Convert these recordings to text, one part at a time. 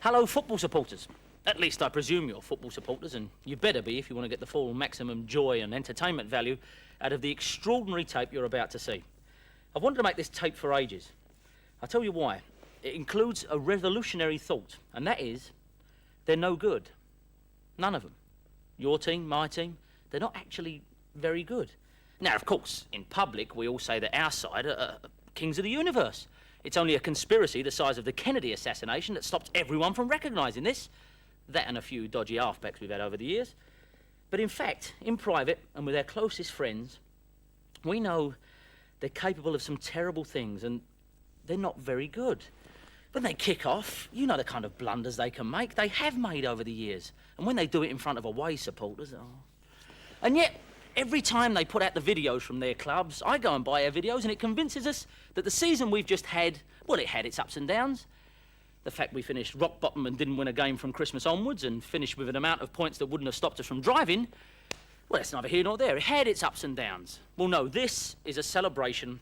Hello, football supporters. At least I presume you're football supporters, and you better be if you want to get the full maximum joy and entertainment value out of the extraordinary tape you're about to see. I've wanted to make this tape for ages. I'll tell you why. It includes a revolutionary thought, and that is, they're no good. None of them. Your team, my team, they're not actually very good. Now, of course, in public, we all say that our side are kings of the universe. It's only a conspiracy the size of the Kennedy assassination that stopped everyone from recognising this. That and a few dodgy halfbacks we've had over the years. But in fact, in private and with our closest friends, we know they're capable of some terrible things and they're not very good. When they kick off, you know the kind of blunders they can make. They have made over the years. And when they do it in front of away supporters, oh. And yet, every time they put out the videos from their clubs, I go and buy our videos and it convinces us that the season we've just had, well, it had its ups and downs. The fact we finished rock bottom and didn't win a game from Christmas onwards and finished with an amount of points that wouldn't have stopped us from driving, well, that's neither here nor there. It had its ups and downs. Well, no, this is a celebration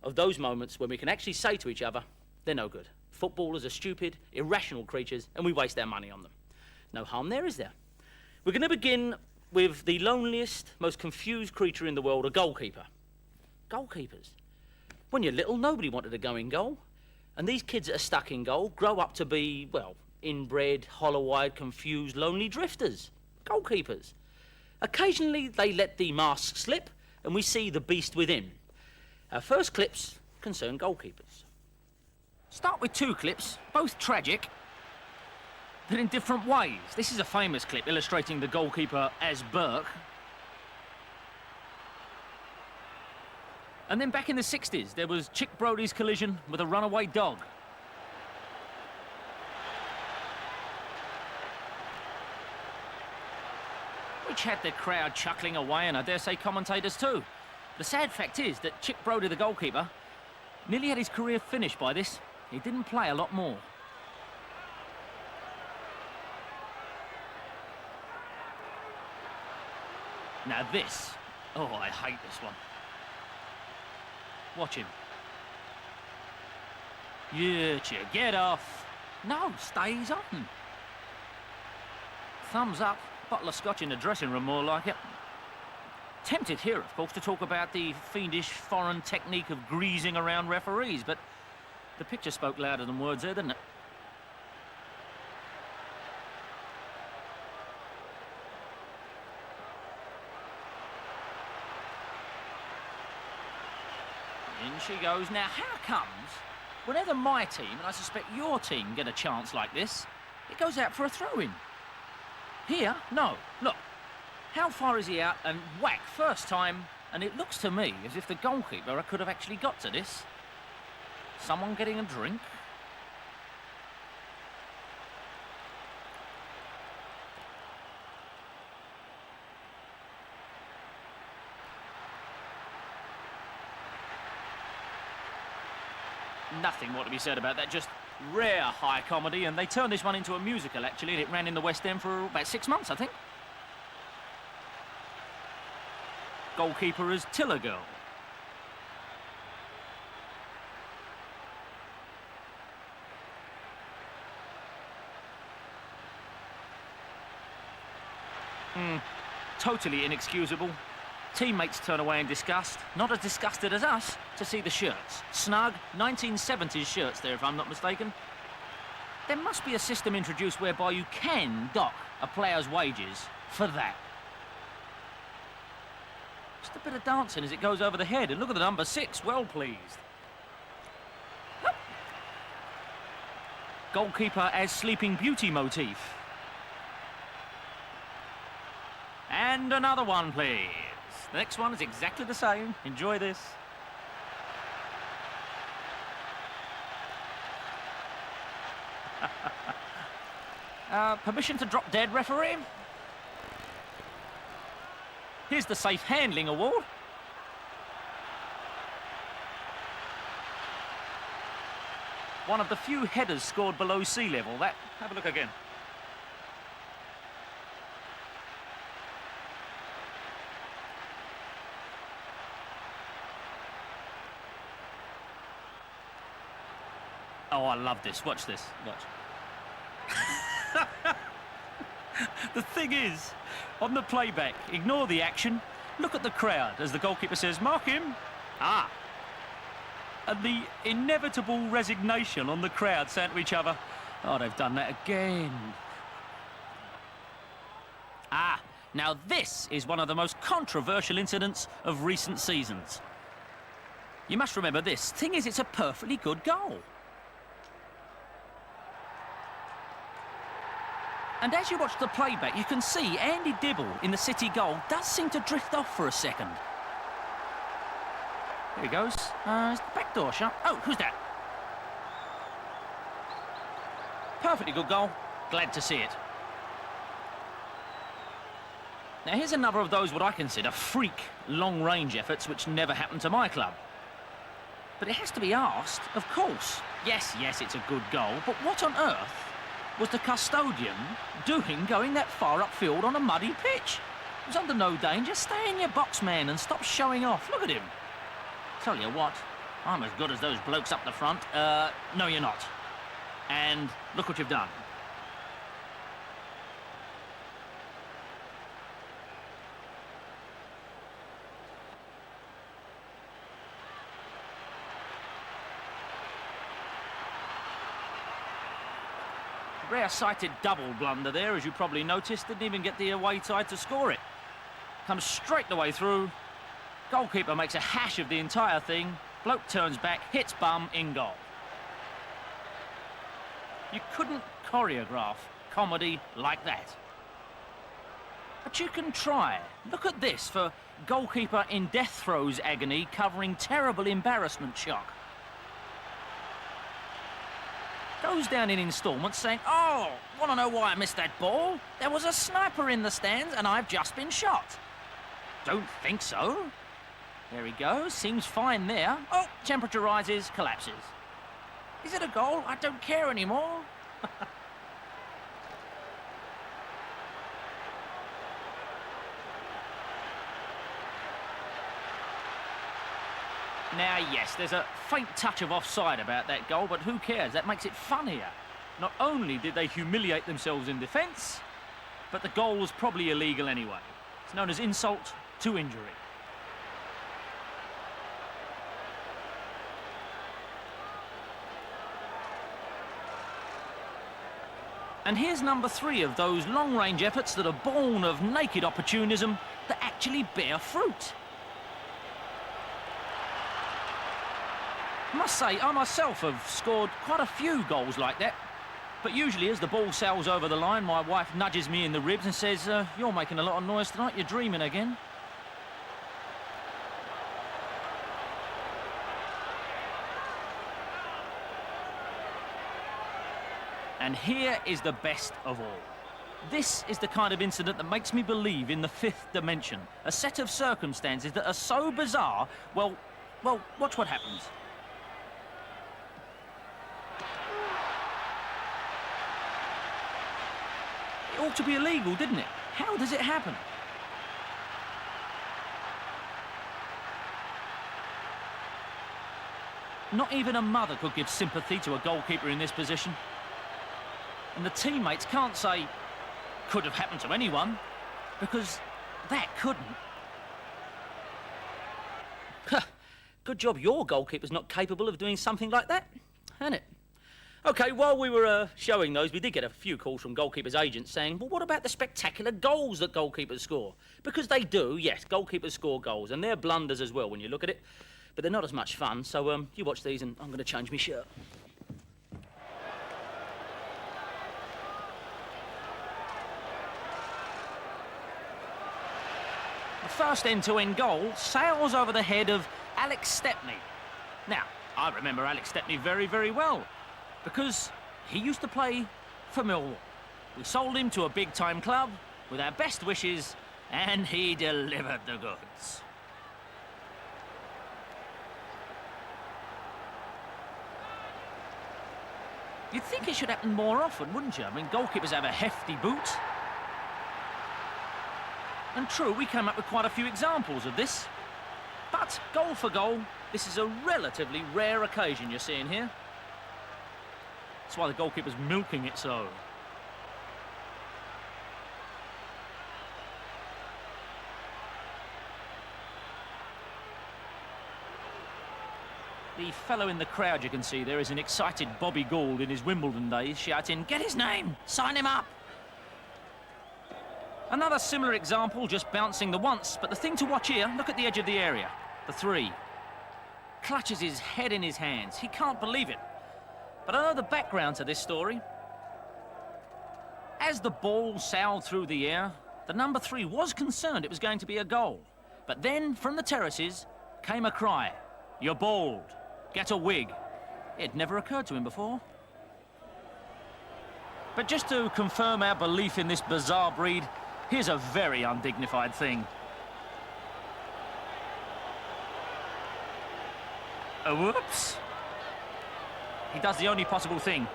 of those moments when we can actually say to each other, they're no good. Footballers are stupid, irrational creatures, and we waste our money on them. No harm there, is there? We're going to begin with the loneliest, most confused creature in the world, a goalkeeper. Goalkeepers. When you're little, nobody wanted to go in goal. And these kids that are stuck in goal grow up to be, well, inbred, hollow-eyed, confused, lonely drifters. Goalkeepers. Occasionally, they let the mask slip, and we see the beast within. Our first clips concern goalkeepers. Start with two clips, both tragic, but in different ways. This is a famous clip illustrating the goalkeeper as Burke. And then back in the 60s, there was Chick Brody's collision with a runaway dog. Which had the crowd chuckling away, and I dare say commentators too. The sad fact is that Chick Brody, the goalkeeper, nearly had his career finished by this. He didn't play a lot more. Now this, oh, I hate this one. Watch him. You get off. No, stays on. Thumbs up, bottle of scotch in the dressing room, more like it. Tempted here, of course, to talk about the fiendish foreign technique of greasing around referees, but the picture spoke louder than words there, didn't it? In she goes. Now, how comes, whenever my team, and I suspect your team, get a chance like this, it goes out for a throw-in? Here, no. Look, how far is he out? And whack, first time, and it looks to me as if the goalkeeper could have actually got to this. Someone getting a drink? Nothing more to be said about that, just rare high comedy, and they turned this one into a musical, actually, and it ran in the West End for about 6 months, I think. Goalkeeper is Tiller Girl. Totally inexcusable. Teammates turn away in disgust, not as disgusted as us, to see the shirts. Snug, 1970s shirts there, if I'm not mistaken. There must be a system introduced whereby you can dock a player's wages for that. Just a bit of dancing as it goes over the head, and look at the number 6, well pleased. Goalkeeper as Sleeping Beauty motif. And another one, please. The next one is exactly the same. Enjoy this. Permission to drop dead, referee? Here's the safe handling award. One of the few headers scored below sea level. That, have a look again. Oh, I love this. Watch this. Watch. The thing is, on the playback, ignore the action, look at the crowd as the goalkeeper says, mark him. Ah, And the inevitable resignation on the crowd saying to each other, oh, they've done that again. ah. Now this is one of the most controversial incidents of recent seasons. You must remember this. Thing is, it's a perfectly good goal. And as you watch the playback, you can see Andy Dibble in the City goal does seem to drift off for a second. Here he goes. Is the back door shut? Oh, who's that? Perfectly good goal. Glad to see it. Now, here's another of those what I consider freak long-range efforts which never happened to my club. But it has to be asked, of course. Yes, it's a good goal, but what on earth was the custodian doing going that far upfield on a muddy pitch? He was under no danger. Stay in your box, man, and stop showing off. Look at him. Tell you what, I'm as good as those blokes up the front. No, you're not. And look what you've done. Rare-sighted double blunder there, as you probably noticed. Didn't even get the away side to score it. Comes straight the way through. Goalkeeper makes a hash of the entire thing. Bloke turns back, hits bum, in goal. You couldn't choreograph comedy like that. But you can try. Look at this for goalkeeper in death throes agony covering terrible embarrassment shock. Goes down in instalments saying, oh, want to know why I missed that ball? There was a sniper in the stands and I've just been shot. Don't think so. There he goes, seems fine there. Oh, temperature rises, collapses. Is it a goal? I don't care anymore. Now, yes, there's a faint touch of offside about that goal, but who cares? That makes it funnier. Not only did they humiliate themselves in defence, but the goal was probably illegal anyway. It's known as insult to injury. And here's number 3 of those long-range efforts that are born of naked opportunism that actually bear fruit. I must say, I myself have scored quite a few goals like that. But usually as the ball sails over the line, my wife nudges me in the ribs and says, you're making a lot of noise tonight, you're dreaming again. And here is the best of all. This is the kind of incident that makes me believe in the 5th dimension. A set of circumstances that are so bizarre, well, watch what happens. It ought to be illegal, didn't it? How does it happen? Not even a mother could give sympathy to a goalkeeper in this position. And the teammates can't say, could have happened to anyone, because that couldn't. Good job your goalkeeper's not capable of doing something like that, isn't it? OK, while we were showing those, we did get a few calls from goalkeepers' agents saying, well, what about the spectacular goals that goalkeepers score? Because they do, yes, goalkeepers score goals, and they're blunders as well when you look at it. But they're not as much fun, so you watch these and I'm going to change my shirt. The first end-to-end goal sails over the head of Alex Stepney. Now, I remember Alex Stepney very, very well, because he used to play for Millwall. We sold him to a big-time club with our best wishes, and he delivered the goods. You'd think it should happen more often, wouldn't you? I mean, goalkeepers have a hefty boot. And true, we came up with quite a few examples of this. But, goal for goal, this is a relatively rare occasion you're seeing here. That's why the goalkeeper's milking it so. The fellow in the crowd you can see there is an excited Bobby Gould in his Wimbledon days, shouting, "Get his name! Sign him up!" Another similar example, just bouncing the once, but the thing to watch here, look at the edge of the area. The three. Clutches his head in his hands. He can't believe it. But I know the background to this story. As the ball sailed through the air, the number 3 was concerned it was going to be a goal. But then, from the terraces, came a cry. "You're bald. Get a wig." It never occurred to him before. But just to confirm our belief in this bizarre breed, here's a very undignified thing. Whoops. He does the only possible thing.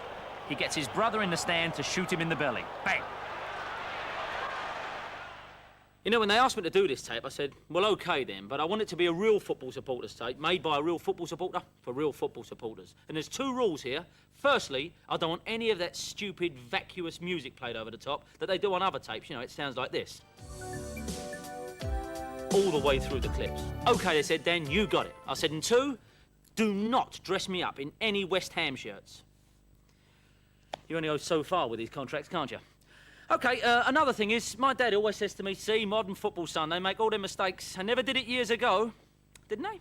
He gets his brother in the stand to shoot him in the belly. Bang. You know, when they asked me to do this tape, I said, well, OK then, but I want it to be a real football supporters tape, made by a real football supporter for real football supporters. And there's 2 rules here. Firstly, I don't want any of that stupid, vacuous music played over the top that they do on other tapes. You know, it sounds like this. All the way through the clips. OK, they said, Dan, you got it. I said, and 2, do not dress me up in any West Ham shirts. You only go so far with these contracts, can't you? OK, another thing is, my dad always says to me, see, modern football, son, they make all their mistakes. I never did it years ago, didn't they?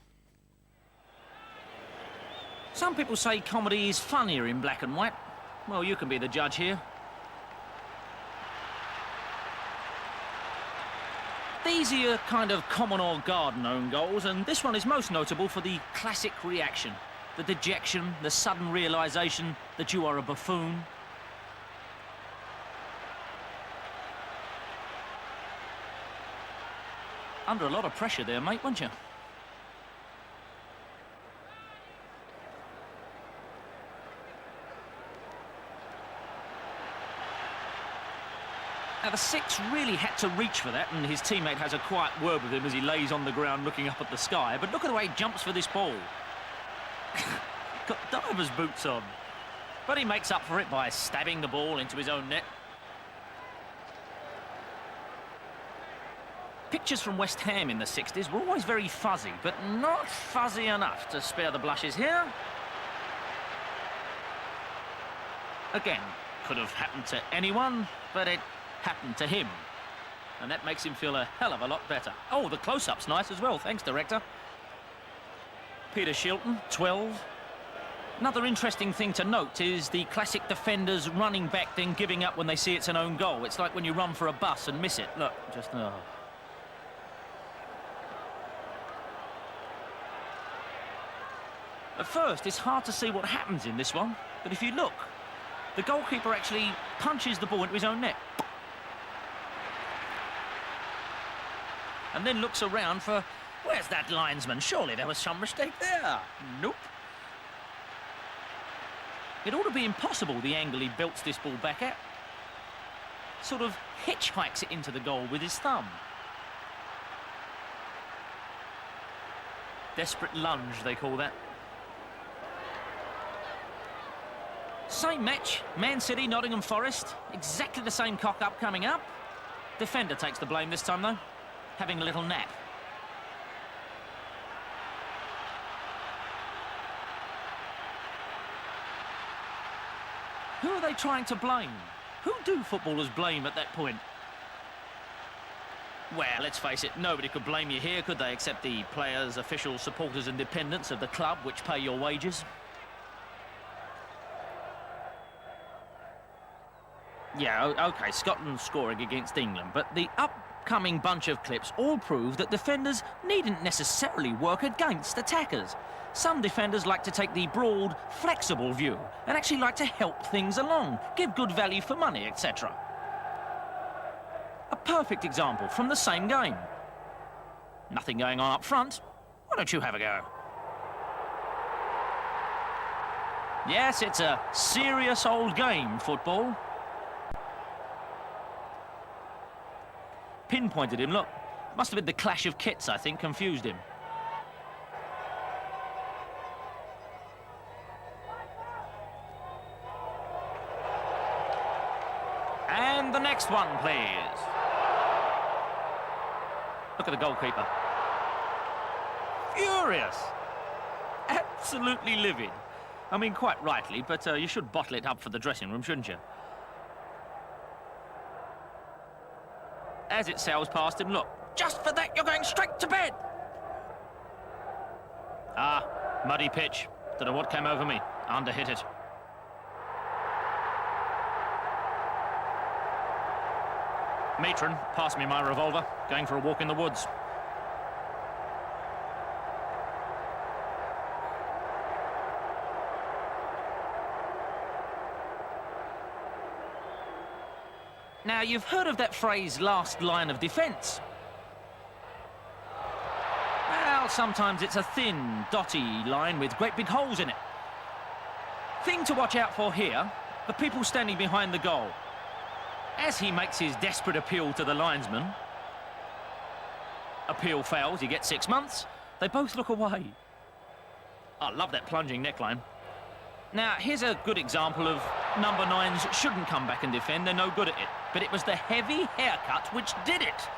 Some people say comedy is funnier in black and white. Well, you can be the judge here. These are your kind of common or garden own goals, and this one is most notable for the classic reaction. The dejection, the sudden realisation that you are a buffoon. Under a lot of pressure there, mate, weren't you? Now, the 6 really had to reach for that, and his teammate has a quiet word with him as he lays on the ground looking up at the sky. But look at the way he jumps for this ball. Got diver's boots on. But he makes up for it by stabbing the ball into his own net. Pictures from West Ham in the 60s were always very fuzzy, but not fuzzy enough to spare the blushes here. Again, could have happened to anyone, but it happened to him. And that makes him feel a hell of a lot better. Oh, the close-up's nice as well, thanks, director. Peter Shilton, 12. Another interesting thing to note is the classic defenders running back, then giving up when they see it's an own goal. It's like when you run for a bus and miss it. Look, just... oh. At first, it's hard to see what happens in this one, but if you look, the goalkeeper actually punches the ball into his own net. And then looks around for, where's that linesman? Surely there was some mistake there. Nope. It ought to be impossible, the angle he belts this ball back at. Sort of hitchhikes it into the goal with his thumb. Desperate lunge, they call that. Same match, Man City, Nottingham Forest. Exactly the same cock-up coming up. Defender takes the blame this time, though. Having a little nap. Who are they trying to blame? Who do footballers blame at that point? Well, let's face it, nobody could blame you here, could they, except the players, officials, supporters and dependents of the club which pay your wages? Yeah, OK, Scotland scoring against England, but the upcoming bunch of clips all prove that defenders needn't necessarily work against attackers. Some defenders like to take the broad, flexible view and actually like to help things along, give good value for money, etc. A perfect example from the same game. Nothing going on up front. Why don't you have a go? Yes, it's a serious old game, football. Pinpointed him, look. Must have been the clash of kits, I think, confused him. And the next one, please. Look at the goalkeeper. Furious. absolutely livid. I mean, quite rightly, but you should bottle it up for the dressing room, shouldn't you? As it sails past him, look, just for that, you're going straight to bed. Ah, muddy pitch. Don't know what came over me. Underhit it. Matron, pass me my revolver. Going for a walk in the woods. Now, you've heard of that phrase, last line of defence. Well, sometimes it's a thin, dotty line with great big holes in it. Thing to watch out for here, the people standing behind the goal. As he makes his desperate appeal to the linesman, appeal fails, he gets 6 months. They both look away. I love that plunging neckline. Now, here's a good example of number 9s shouldn't come back and defend. They're no good at it. But it was the heavy haircut which did it.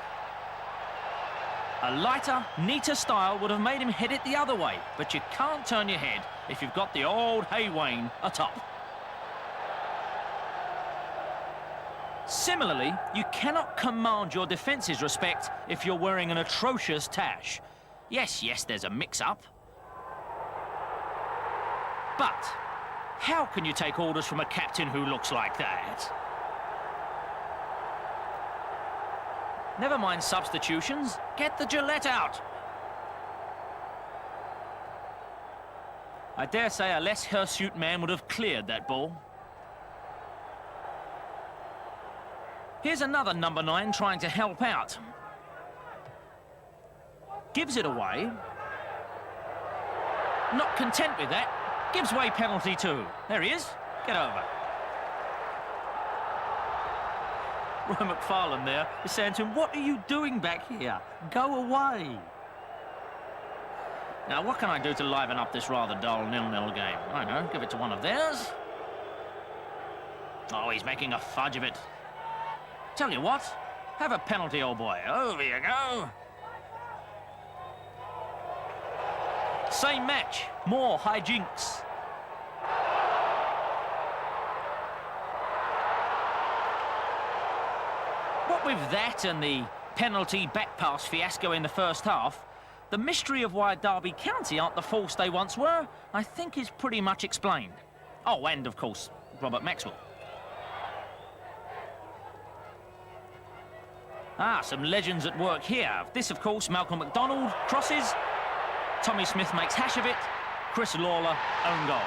A lighter, neater style would have made him head it the other way. But you can't turn your head if you've got the old Haywain atop. Similarly, you cannot command your defence's respect if you're wearing an atrocious tash. Yes, there's a mix-up. But how can you take orders from a captain who looks like that? Never mind substitutions. Get the Gillette out. I dare say a less hirsute man would have cleared that ball. Here's another number 9 trying to help out. Gives it away. Not content with that. Gives away penalty too. There he is. Get over. Roy McFarlane there is saying to him, what are you doing back here? Go away. Now, what can I do to liven up this rather dull 0-0 game? I don't know, give it to one of theirs. Oh, he's making a fudge of it. Tell you what, have a penalty, old boy. Over you go. Same match, more hijinks. What with that and the penalty back pass fiasco in the first half, the mystery of why Derby County aren't the force they once were, I think is pretty much explained. Oh, and of course, Robert Maxwell. Ah, some legends at work here. This, of course, Malcolm MacDonald crosses. Tommy Smith makes hash of it. Chris Lawler, own goal.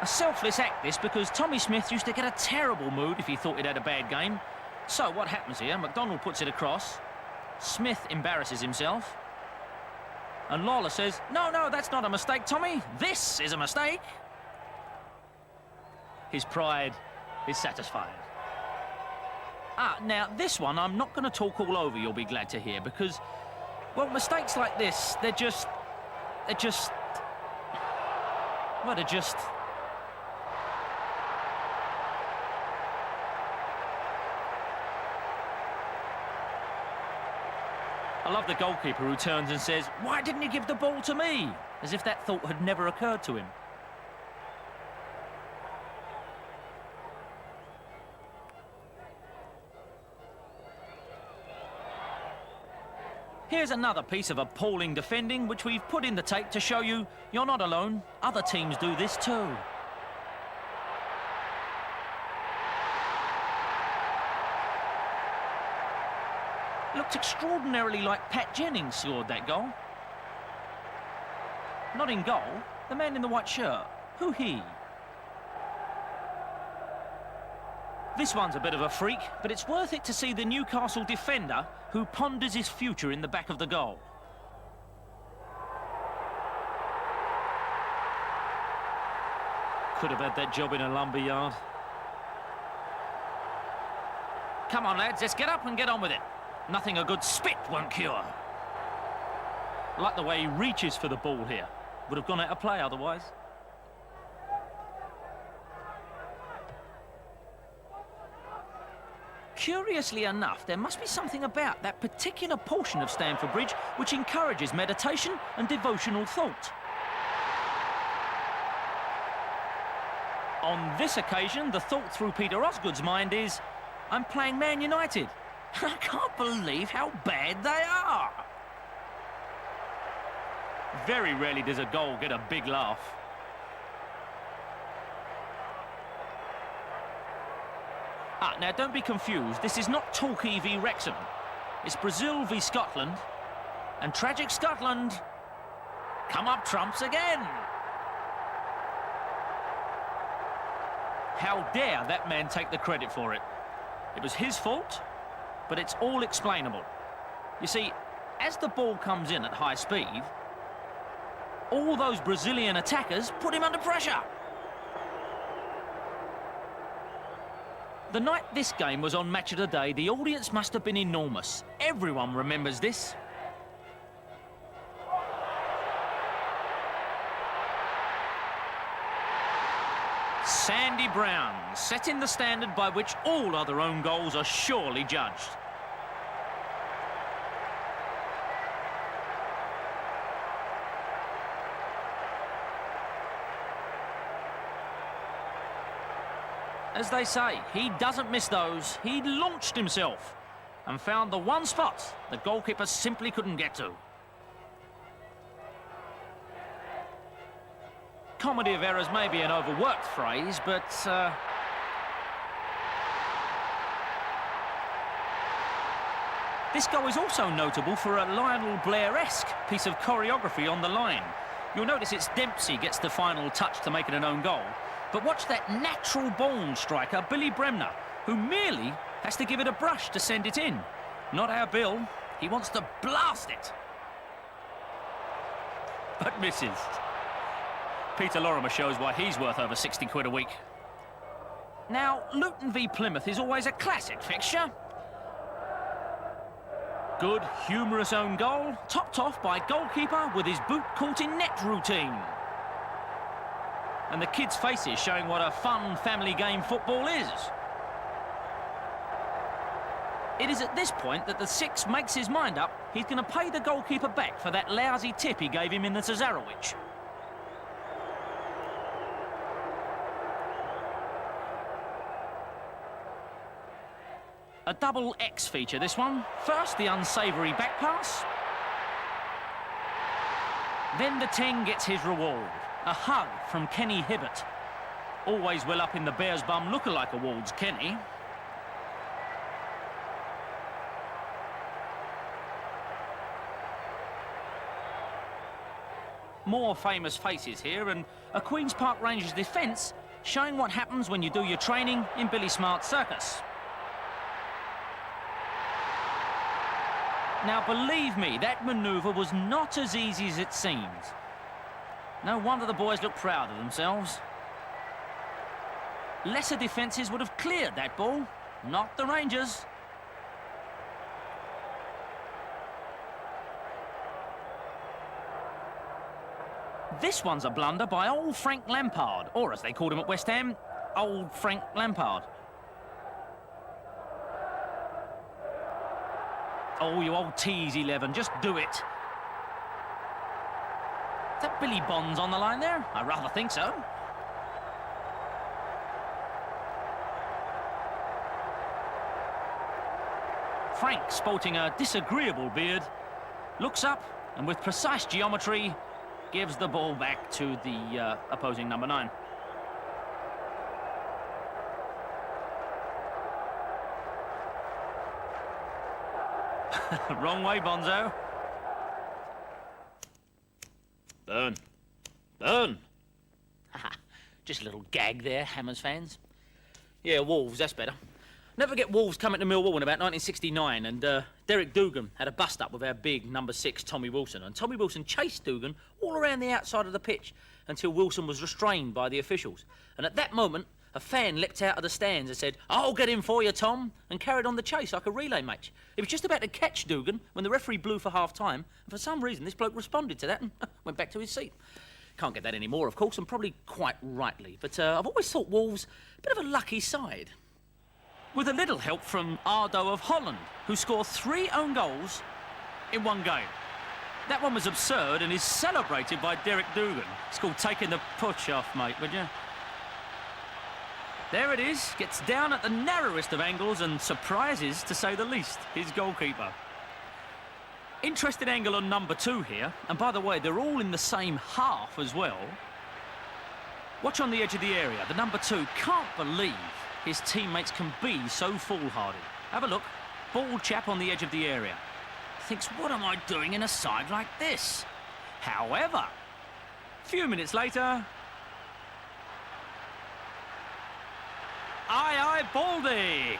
A selfless act, this, because Tommy Smith used to get a terrible mood if he thought he'd had a bad game. So what happens here? MacDonald puts it across. Smith embarrasses himself. And Lawler says, no, that's not a mistake, Tommy. This is a mistake. His pride is satisfied. Ah, now, this one I'm not going to talk all over, you'll be glad to hear, because, well, mistakes like this, they're just... I love the goalkeeper who turns and says, why didn't he give the ball to me? As if that thought had never occurred to him. Here's another piece of appalling defending, which we've put in the tape to show you you're not alone. Other teams do this too. Looked extraordinarily like Pat Jennings scored that goal. Not in goal, the man in the white shirt. Who he? This one's a bit of a freak, but it's worth it to see the Newcastle defender who ponders his future in the back of the goal. Could have had that job in a lumber yard. Come on, lads, let's get up and get on with it. Nothing a good spit won't cure. Like the way he reaches for the ball here. Would have gone out of play otherwise. Curiously enough, there must be something about that particular portion of Stamford Bridge which encourages meditation and devotional thought. On this occasion, the thought through Peter Osgood's mind is, I'm playing Man United. I can't believe how bad they are. Very rarely does a goal get a big laugh. Now don't be confused. This is not Torquay v Wrexham. It's Brazil v Scotland. And tragic Scotland come up trumps again. How dare that man take the credit for it? It was his fault, but it's all explainable. You see, as the ball comes in at high speed, all those Brazilian attackers put him under pressure. The night this game was on Match of the Day, the audience must have been enormous. Everyone remembers this. Sandy Brown, setting the standard by which all other own goals are surely judged. As they say, he doesn't miss those. He launched himself and found the one spot the goalkeeper simply couldn't get to. Comedy of errors may be an overworked phrase, but this goal is also notable for a Lionel Blair-esque piece of choreography on the line. You'll notice it's Dempsey gets the final touch to make it an own goal. But watch that natural-born striker, Billy Bremner, who merely has to give it a brush to send it in. Not our Bill. He wants to blast it. But misses. Peter Lorimer shows why he's worth over 60 quid a week. Now, Luton v Plymouth is always a classic fixture. Good, humorous own goal, topped off by goalkeeper with his boot caught in net routine. And the kids' faces showing what a fun family game football is. It is at this point that the six makes his mind up he's going to pay the goalkeeper back for that lousy tip he gave him in the Cesarewitch. A double X feature, this one. First, the unsavoury back pass. Then the 10 gets his reward. A hug from Kenny Hibbert. Always well up in the Bears bum lookalike awards, Kenny. More famous faces here, and a Queen's Park Rangers defence showing what happens when you do your training in Billy Smart's circus. Now, believe me, that manoeuvre was not as easy as it seems. No wonder the boys look proud of themselves. Lesser defences would have cleared that ball, not the Rangers. This one's a blunder by old Frank Lampard, or as they called him at West Ham, old Frank Lampard. Oh, you old tease 11, just do it. Is that Billy Bonds on the line there? I rather think so. Frank, sporting a disagreeable beard, looks up and with precise geometry gives the ball back to the opposing number 9. Wrong way, Bonzo. Burn. Burn. Just a little gag there, Hammers fans. Yeah, Wolves, that's better. Never forget Wolves coming to Millwall in about 1969, and Derek Dugan had a bust-up with our big number 6, Tommy Wilson. And Tommy Wilson chased Dugan all around the outside of the pitch until Wilson was restrained by the officials. And at that moment, a fan leapt out of the stands and said, "I'll get him for you, Tom," and carried on the chase like a relay match. He was just about to catch Dugan when the referee blew for half-time, and for some reason this bloke responded to that and went back to his seat. Can't get that anymore, of course, and probably quite rightly. But I've always thought Wolves a bit of a lucky side. with a little help from Ardo of Holland, who scored 3 own goals in one game. That one was absurd and is celebrated by Derek Dugan. It's called taking the push off, mate, would you? There it is, gets down at the narrowest of angles and surprises, to say the least, his goalkeeper. Interesting angle on number 2 here, and by the way, they're all in the same half as well. Watch on the edge of the area. The number 2 can't believe his teammates can be so foolhardy. Have a look. Bald chap on the edge of the area. Thinks, what am I doing in a side like this? However, a few minutes later... Aye, aye, Baldy!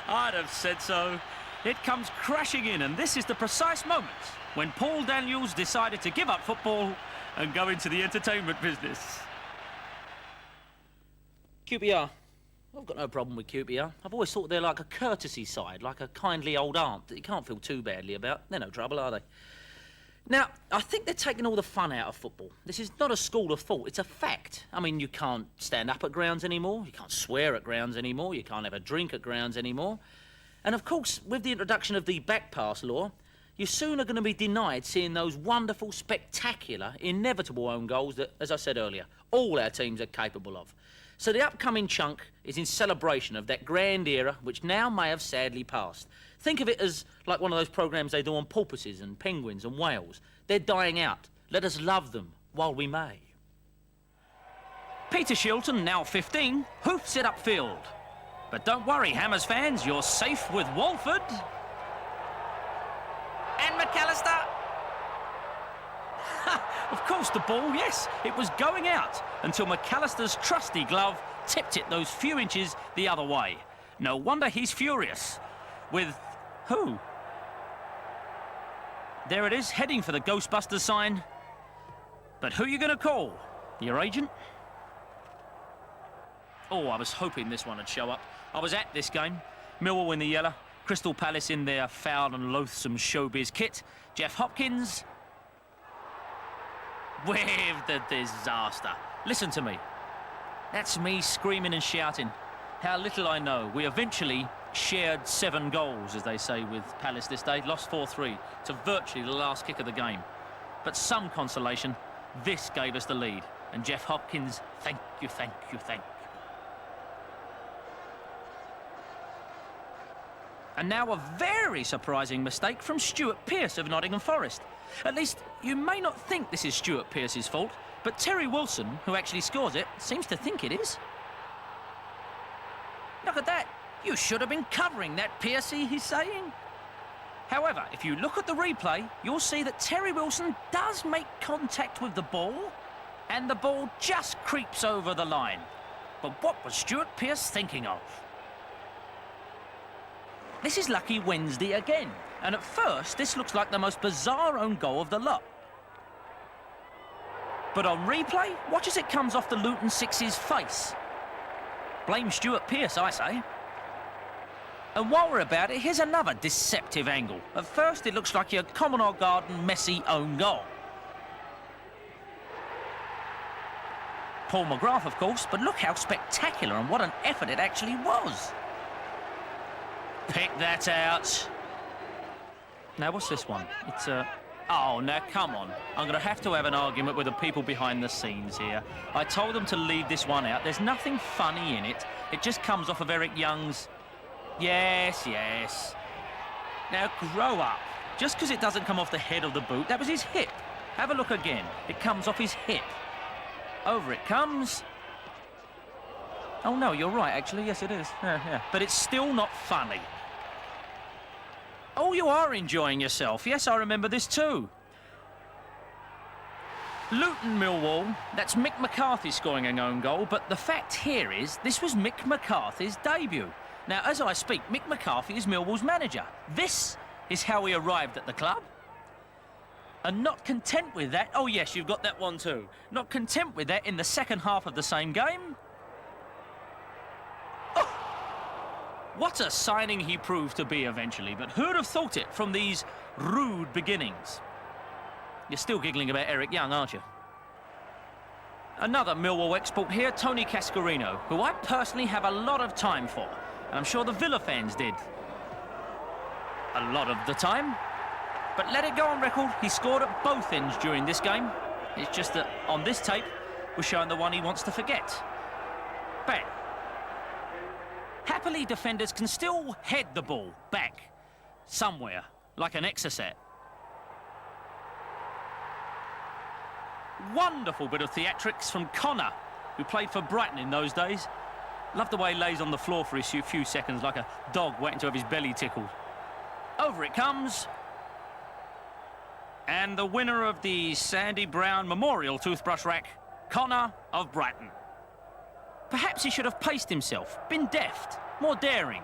I'd have said so. It comes crashing in, and this is the precise moment when Paul Daniels decided to give up football and go into the entertainment business. QPR. I've got no problem with QPR. I've always thought they're like a courtesy side, like a kindly old aunt that you can't feel too badly about. They're no trouble, are they? Now, I think they're taking all the fun out of football. This is not a school of thought, it's a fact. I mean, you can't stand up at grounds anymore, you can't swear at grounds anymore, you can't have a drink at grounds anymore. And of course, with the introduction of the back pass law, you're soon going to be denied seeing those wonderful, spectacular, inevitable own goals that, as I said earlier, all our teams are capable of. So the upcoming chunk is in celebration of that grand era which now may have sadly passed. Think of it as like one of those programmes they do on porpoises and penguins and whales. They're dying out. Let us love them while we may. Peter Shilton, now 15, hoofs it upfield. But don't worry, Hammers fans, you're safe with Walford. And McAllister. Of course, the ball, yes, it was going out until McAllister's trusty glove tipped it those few inches the other way. No wonder he's furious. With who? There it is, heading for the Ghostbusters sign. But who are you going to call? Your agent? Oh, I was hoping this one would show up. I was at this game. Millwall in the yellow, Crystal Palace in their foul and loathsome showbiz kit. Jeff Hopkins with the disaster. Listen to me. That's me screaming and shouting. How little I know. We eventually shared 7 goals, as they say, with Palace this day. Lost 4-3 to virtually the last kick of the game. But some consolation, this gave us the lead. And Jeff Hopkins, thank you, thank you, thank you. And now a very surprising mistake from Stuart Pearce of Nottingham Forest. At least, you may not think this is Stuart Pearce's fault, but Terry Wilson, who actually scores it, seems to think it is. Look at that. You should have been covering that, Pearcey, he's saying. However, if you look at the replay, you'll see that Terry Wilson does make contact with the ball, and the ball just creeps over the line. But what was Stuart Pearce thinking of? This is Lucky Wednesday again, and at first this looks like the most bizarre own goal of the lot. But on replay, watch as it comes off the Luton Six's face. Blame Stuart Pearce, I say. And while we're about it, here's another deceptive angle. At first it looks like your Commodore Garden Messi own goal. Paul McGrath, of course, but look how spectacular and what an effort it actually was. Pick that out. Now, what's this one? It's a... Oh, now, come on. I'm going to have an argument with the people behind the scenes here. I told them to leave this one out. There's nothing funny in it. It just comes off of Eric Young's... Yes, yes. Now, grow up. Just because it doesn't come off the head of the boot, that was his hip. Have a look again. It comes off his hip. Over it comes... Oh, no, you're right, actually. Yes, it is. Yeah. But it's still not funny. Oh, you are enjoying yourself. Yes, I remember this too. Luton Millwall, that's Mick McCarthy scoring an own goal, but the fact here is this was Mick McCarthy's debut. Now, as I speak, Mick McCarthy is Millwall's manager. This is how he arrived at the club. And not content with that... Oh, yes, you've got that one too. Not content with that, in the second half of the same game... What a signing he proved to be eventually, but who'd have thought it from these rude beginnings? You're still giggling about Eric Young, aren't you? Another Millwall export here, Tony Cascarino, who I personally have a lot of time for. And I'm sure the Villa fans did. A lot of the time. But let it go on record, he scored at both ends during this game. It's just that on this tape, we're showing the one he wants to forget. Bang. Happily, defenders can still head the ball back somewhere, like an exocet. Wonderful bit of theatrics from Connor, who played for Brighton in those days. Love the way he lays on the floor for a few seconds like a dog waiting to have his belly tickled. Over it comes. And the winner of the Sandy Brown Memorial Toothbrush Rack, Connor of Brighton. Perhaps he should have paced himself, been deft, more daring.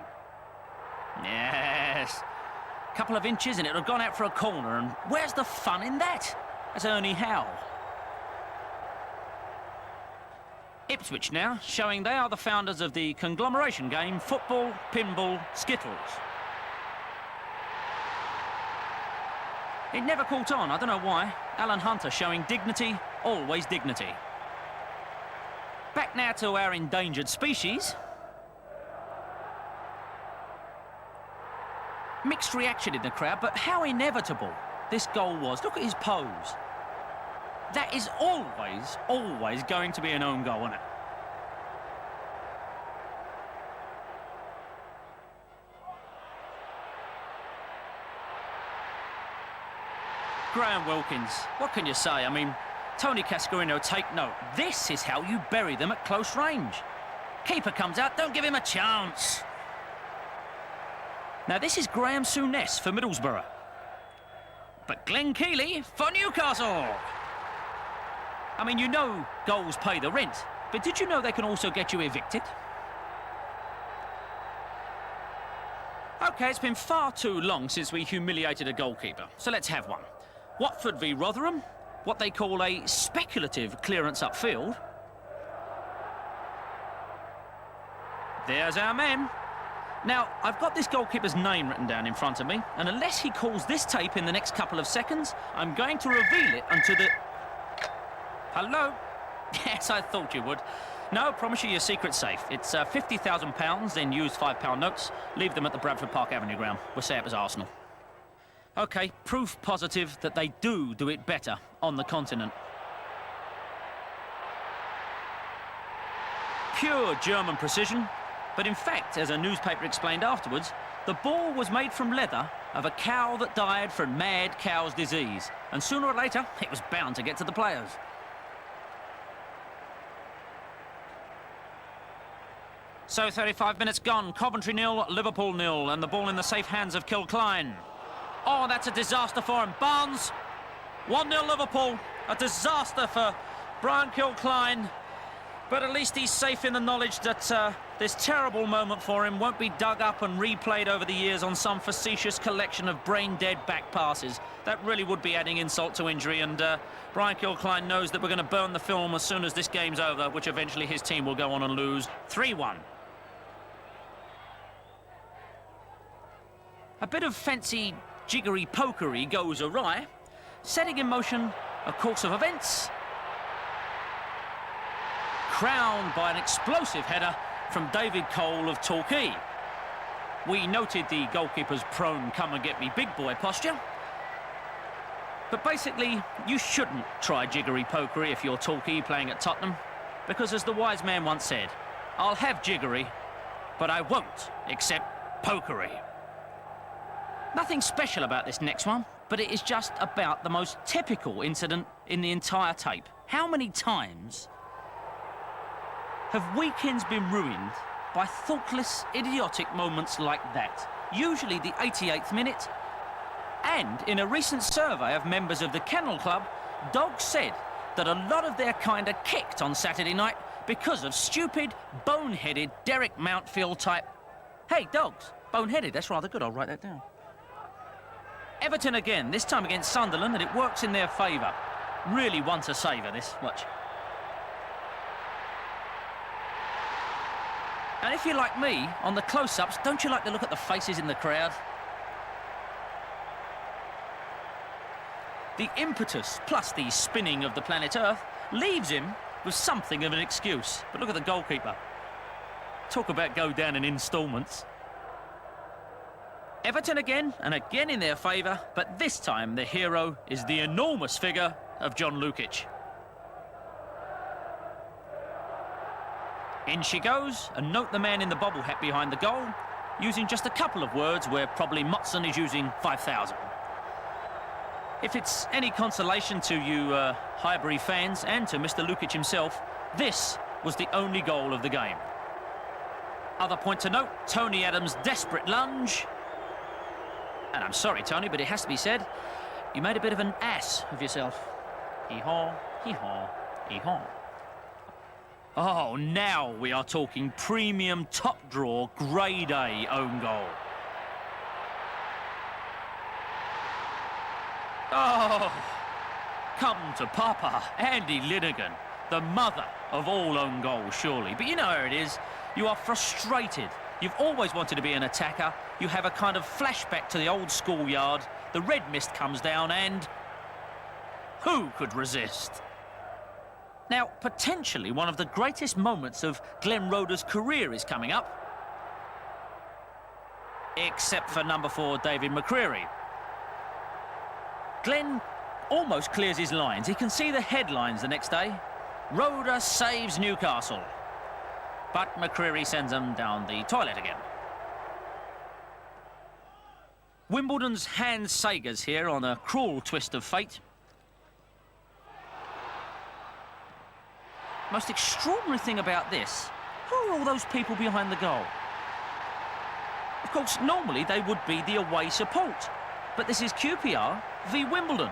Yes. Couple of inches and it would have gone out for a corner, and where's the fun in that? That's Ernie Howe. Ipswich now, showing they are the founders of the conglomeration game, football, pinball, skittles. It never caught on, I don't know why. Alan Hunter showing dignity, always dignity. Back now to our endangered species. Mixed reaction in the crowd, but how inevitable this goal was. Look at his pose. That is always going to be an own goal, isn't it? Graham Wilkins, what can you say? I mean, Tony Cascarino, take note. This is how you bury them at close range. Keeper comes out, don't give him a chance. Now, this is Graham Souness for Middlesbrough. But Glenn Keeley for Newcastle. I mean, you know goals pay the rent, but did you know they can also get you evicted? OK, it's been far too long since we humiliated a goalkeeper, so let's have one. Watford v Rotherham, what they call a speculative clearance upfield. There's our man. Now, I've got this goalkeeper's name written down in front of me, and unless he calls this tape in the next couple of seconds, I'm going to reveal it unto the... Hello? Yes, I thought you would. No, promise you your secret's safe. It's £50,000, then use £5 notes. Leave them at the Bradford Park Avenue ground. We'll say it was Arsenal. OK, proof positive that they do it better on the continent. Pure German precision. But in fact, as a newspaper explained afterwards, the ball was made from leather of a cow that died from mad cow's disease. And sooner or later, it was bound to get to the players. So 35 minutes gone, Coventry 0, Liverpool 0, and the ball in the safe hands of Kilcline. Oh, that's a disaster for him. Barnes, 1-0 Liverpool. A disaster for Brian Kilcline. But at least he's safe in the knowledge that this terrible moment for him won't be dug up and replayed over the years on some facetious collection of brain-dead back passes. That really would be adding insult to injury, and Brian Kilcline knows that we're going to burn the film as soon as this game's over, which eventually his team will go on and lose 3-1. A bit of fancy jiggery-pokery goes awry, setting in motion a course of events crowned by an explosive header from David Cole of Torquay. We noted the goalkeeper's prone come-and-get-me-big-boy posture. But basically, you shouldn't try jiggery-pokery if you're Torquay playing at Tottenham, because as the wise man once said, I'll have jiggery, but I won't accept pokery. Nothing special about this next one, but it is just about the most typical incident in the entire tape. How many times have weekends been ruined by thoughtless, idiotic moments like that? Usually the 88th minute. And in a recent survey of members of the Kennel Club, dogs said that a lot of their kind are kicked on Saturday night because of stupid, boneheaded Derek Mountfield type. Hey, dogs, boneheaded, that's rather good, I'll write that down. Everton again, this time against Sunderland, and it works in their favour. Really want a savour, this, watch. And if you're like me, on the close-ups, don't you like to look at the faces in the crowd? The impetus, plus the spinning of the planet Earth, leaves him was something of an excuse. But look at the goalkeeper. Talk about go down in instalments. Everton again, and again in their favour, but this time the hero is the enormous figure of John Lukic. In she goes, and note the man in the bobble hat behind the goal, using just a couple of words where probably Motson is using 5,000. If it's any consolation to you Highbury fans and to Mr. Lukic himself, this was the only goal of the game. Other point to note, Tony Adams' desperate lunge. And I'm sorry, Tony, but it has to be said, you made a bit of an ass of yourself. Hee-haw, hee-haw, hee-haw. Oh, now we are talking premium top-draw, grade A own goal. Oh, come to Papa, Andy Linegan, the mother of all own goals, surely. But you know how it is. You are frustrated. You've always wanted to be an attacker. You have a kind of flashback to the old schoolyard. The red mist comes down and... who could resist? Now, potentially one of the greatest moments of Glenn Roeder's career is coming up. Except for number 4, David McCreary. Glenn almost clears his lines. He can see the headlines the next day. Roeder saves Newcastle. But McCreary sends them down the toilet again. Wimbledon's Hans Sagers here on a cruel twist of fate. Most extraordinary thing about this, who are all those people behind the goal? Of course, normally they would be the away support. But this is QPR v Wimbledon.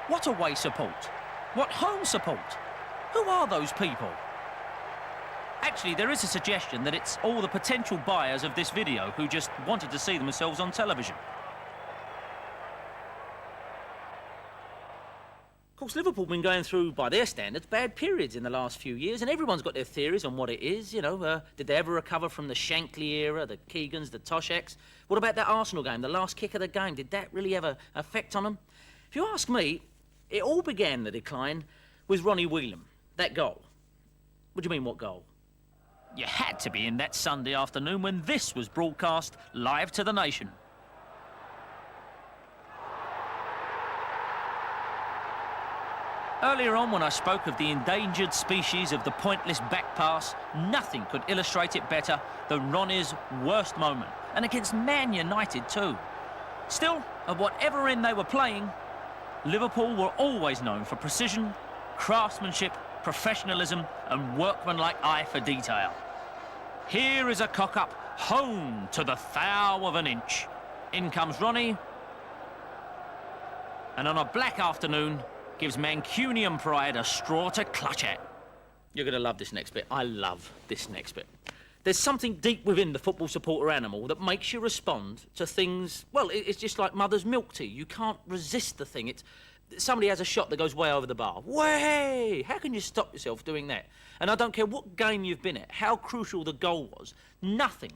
What away support? What home support? Who are those people? Actually, there is a suggestion that it's all the potential buyers of this video who just wanted to see themselves on television. Of course, Liverpool have been going through, by their standards, bad periods in the last few years, and everyone's got their theories on what it is. You know, did they ever recover from the Shankly era, the Keegans, the Toshaks? What about that Arsenal game, the last kick of the game? Did that really have an effect on them? If you ask me, it all began, the decline, with Ronnie Whelan, that goal. What do you mean, what goal? You had to be in that Sunday afternoon when this was broadcast live to the nation. Earlier on, when I spoke of the endangered species of the pointless back pass, nothing could illustrate it better than Ronnie's worst moment. And against Man United too. Still, at whatever end they were playing, Liverpool were always known for precision, craftsmanship, professionalism and workmanlike eye for detail. Here is a cock-up, home to the thou of an inch. In comes Ronnie, and on a black afternoon, gives Mancunian pride a straw to clutch at. You're going to love this next bit. I love this next bit. There's something deep within the football supporter animal that makes you respond to things... Well, it's just like mother's milk tea. You can't resist the thing. Somebody has a shot that goes way over the bar. Way! How can you stop yourself doing that? And I don't care what game you've been at, how crucial the goal was, nothing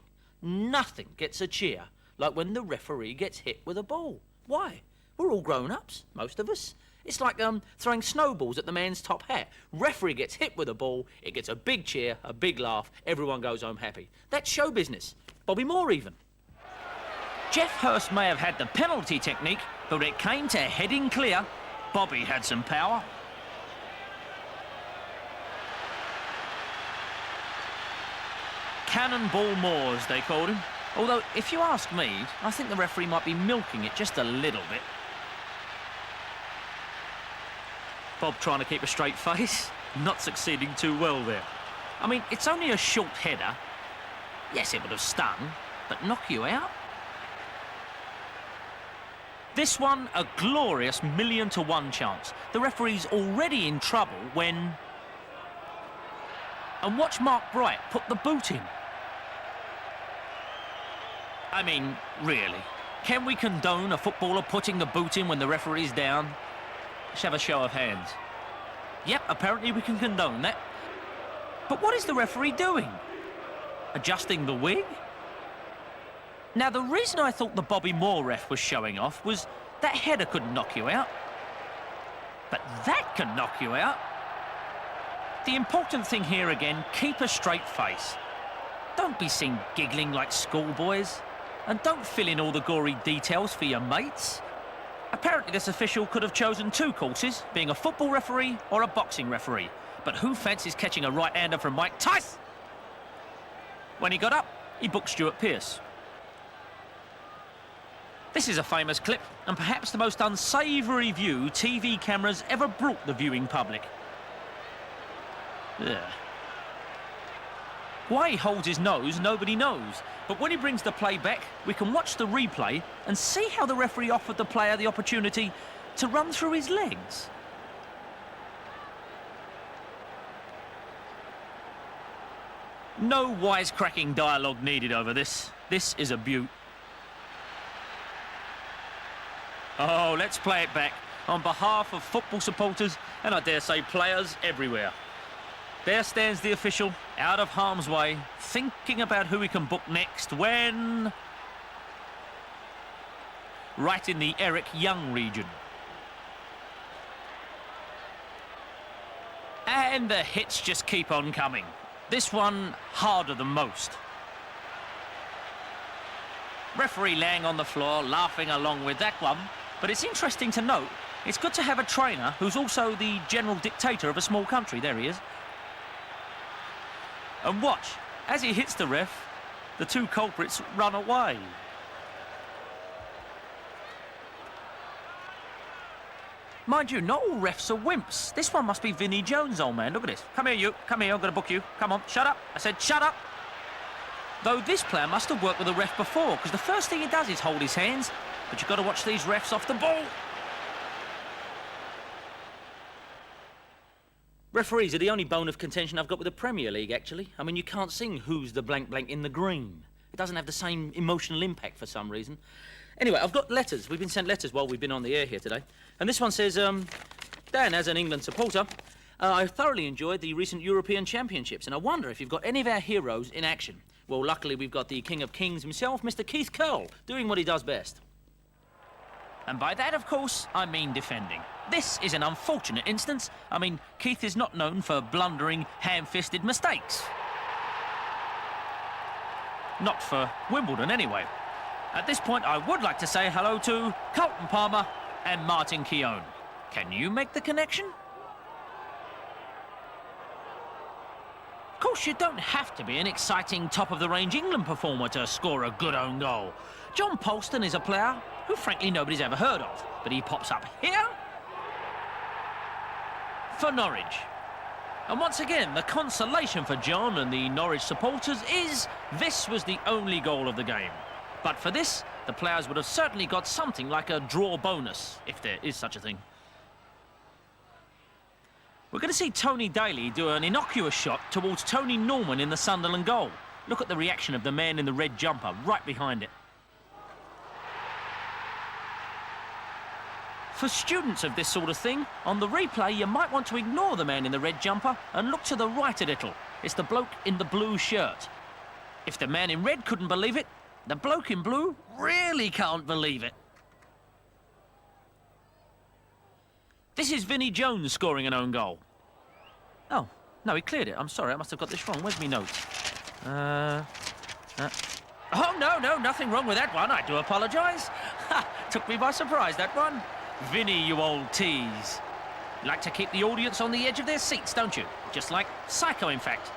gets a cheer like when the referee gets hit with a ball. Why? We're all grown-ups, most of us. It's like throwing snowballs at the man's top hat. Referee gets hit with a ball, it gets a big cheer, a big laugh, everyone goes home happy. That's show business. Bobby Moore even. Jeff Hurst may have had the penalty technique, but when it came to heading clear, Bobby had some power. Cannonball Moores, they called him. Although, if you ask me, I think the referee might be milking it just a little bit. Bob trying to keep a straight face, not succeeding too well there. I mean, it's only a short header. Yes, it would have stung, but knock you out? This one, a glorious 1,000,000 to 1 chance. The referee's already in trouble when... And watch Mark Bright put the boot in. I mean, really, can we condone a footballer putting the boot in when the referee's down? Let's have a show of hands. Yep, apparently we can condone that. But what is the referee doing? Adjusting the wig? Now, the reason I thought the Bobby Moore ref was showing off was that header couldn't knock you out. But that can knock you out. The important thing here again, keep a straight face. Don't be seen giggling like schoolboys. And don't fill in all the gory details for your mates. Apparently this official could have chosen two courses, being a football referee or a boxing referee. But who fancies catching a right-hander from Mike Tyson? When he got up, he booked Stuart Pearce. This is a famous clip, and perhaps the most unsavoury view TV cameras ever brought the viewing public. Ugh. Why he holds his nose, nobody knows. But when he brings the play back, we can watch the replay and see how the referee offered the player the opportunity to run through his legs. No wisecracking dialogue needed over this. This is a beaut. Oh, let's play it back on behalf of football supporters and I dare say players everywhere. There stands the official, out of harm's way, thinking about who he can book next when... right in the Eric Young region. And the hits just keep on coming. This one harder than most. Referee laying on the floor, laughing along with that one. But it's interesting to note, it's good to have a trainer who's also the general dictator of a small country. There he is. And watch, as he hits the ref, the two culprits run away. Mind you, not all refs are wimps. This one must be Vinnie Jones, old man. Look at this. Come here, you. Come here, I'm going to book you. Come on, shut up. I said shut up. Though this player must have worked with a ref before, because the first thing he does is hold his hands. But you've got to watch these refs off the ball. Referees are the only bone of contention I've got with the Premier League, actually. I mean, you can't sing "Who's the blank blank in the green." It doesn't have the same emotional impact for some reason. Anyway, I've got letters. We've been sent letters while we've been on the air here today. And this one says, Dan, as an England supporter, I thoroughly enjoyed the recent European Championships, and I wonder if you've got any of our heroes in action. Well, luckily we've got the King of Kings himself, Mr. Keith Curle, doing what he does best. And by that, of course, I mean defending. This is an unfortunate instance. I mean, Keith is not known for blundering, ham-fisted mistakes. Not for Wimbledon, anyway. At this point, I would like to say hello to Carlton Palmer and Martin Keown. Can you make the connection? Of course, you don't have to be an exciting, top-of-the-range England performer to score a good own goal. John Polston is a player who, frankly, nobody's ever heard of. But he pops up here for Norwich. And once again, the consolation for John and the Norwich supporters is this was the only goal of the game. But for this, the players would have certainly got something like a draw bonus, if there is such a thing. We're going to see Tony Daly do an innocuous shot towards Tony Norman in the Sunderland goal. Look at the reaction of the man in the red jumper right behind it. For students of this sort of thing, on the replay you might want to ignore the man in the red jumper and look to the right a little. It's the bloke in the blue shirt. If the man in red couldn't believe it, the bloke in blue really can't believe it. This is Vinnie Jones scoring an own goal. Oh, no, he cleared it. I'm sorry, I must have got this wrong. Where's me notes? Oh, no, nothing wrong with that one. I do apologise. Took me by surprise, that one. Vinnie, you old tease. You like to keep the audience on the edge of their seats, don't you? Just like Psycho, in fact.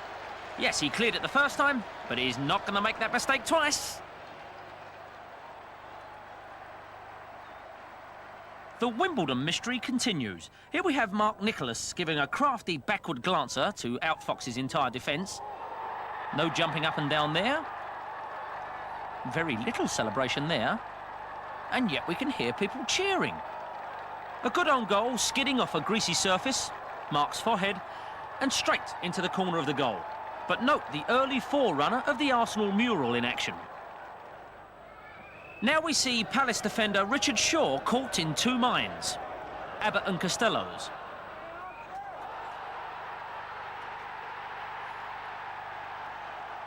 Yes, he cleared it the first time, but he's not going to make that mistake twice. The Wimbledon mystery continues. Here we have Mark Nicholas giving a crafty backward glancer to outfox his entire defence. No jumping up and down there. Very little celebration there. And yet we can hear people cheering. A good own goal, skidding off a greasy surface, Mark's forehead, and straight into the corner of the goal. But note the early forerunner of the Arsenal mural in action. Now we see Palace defender Richard Shaw caught in two minds, Abbott and Costello's.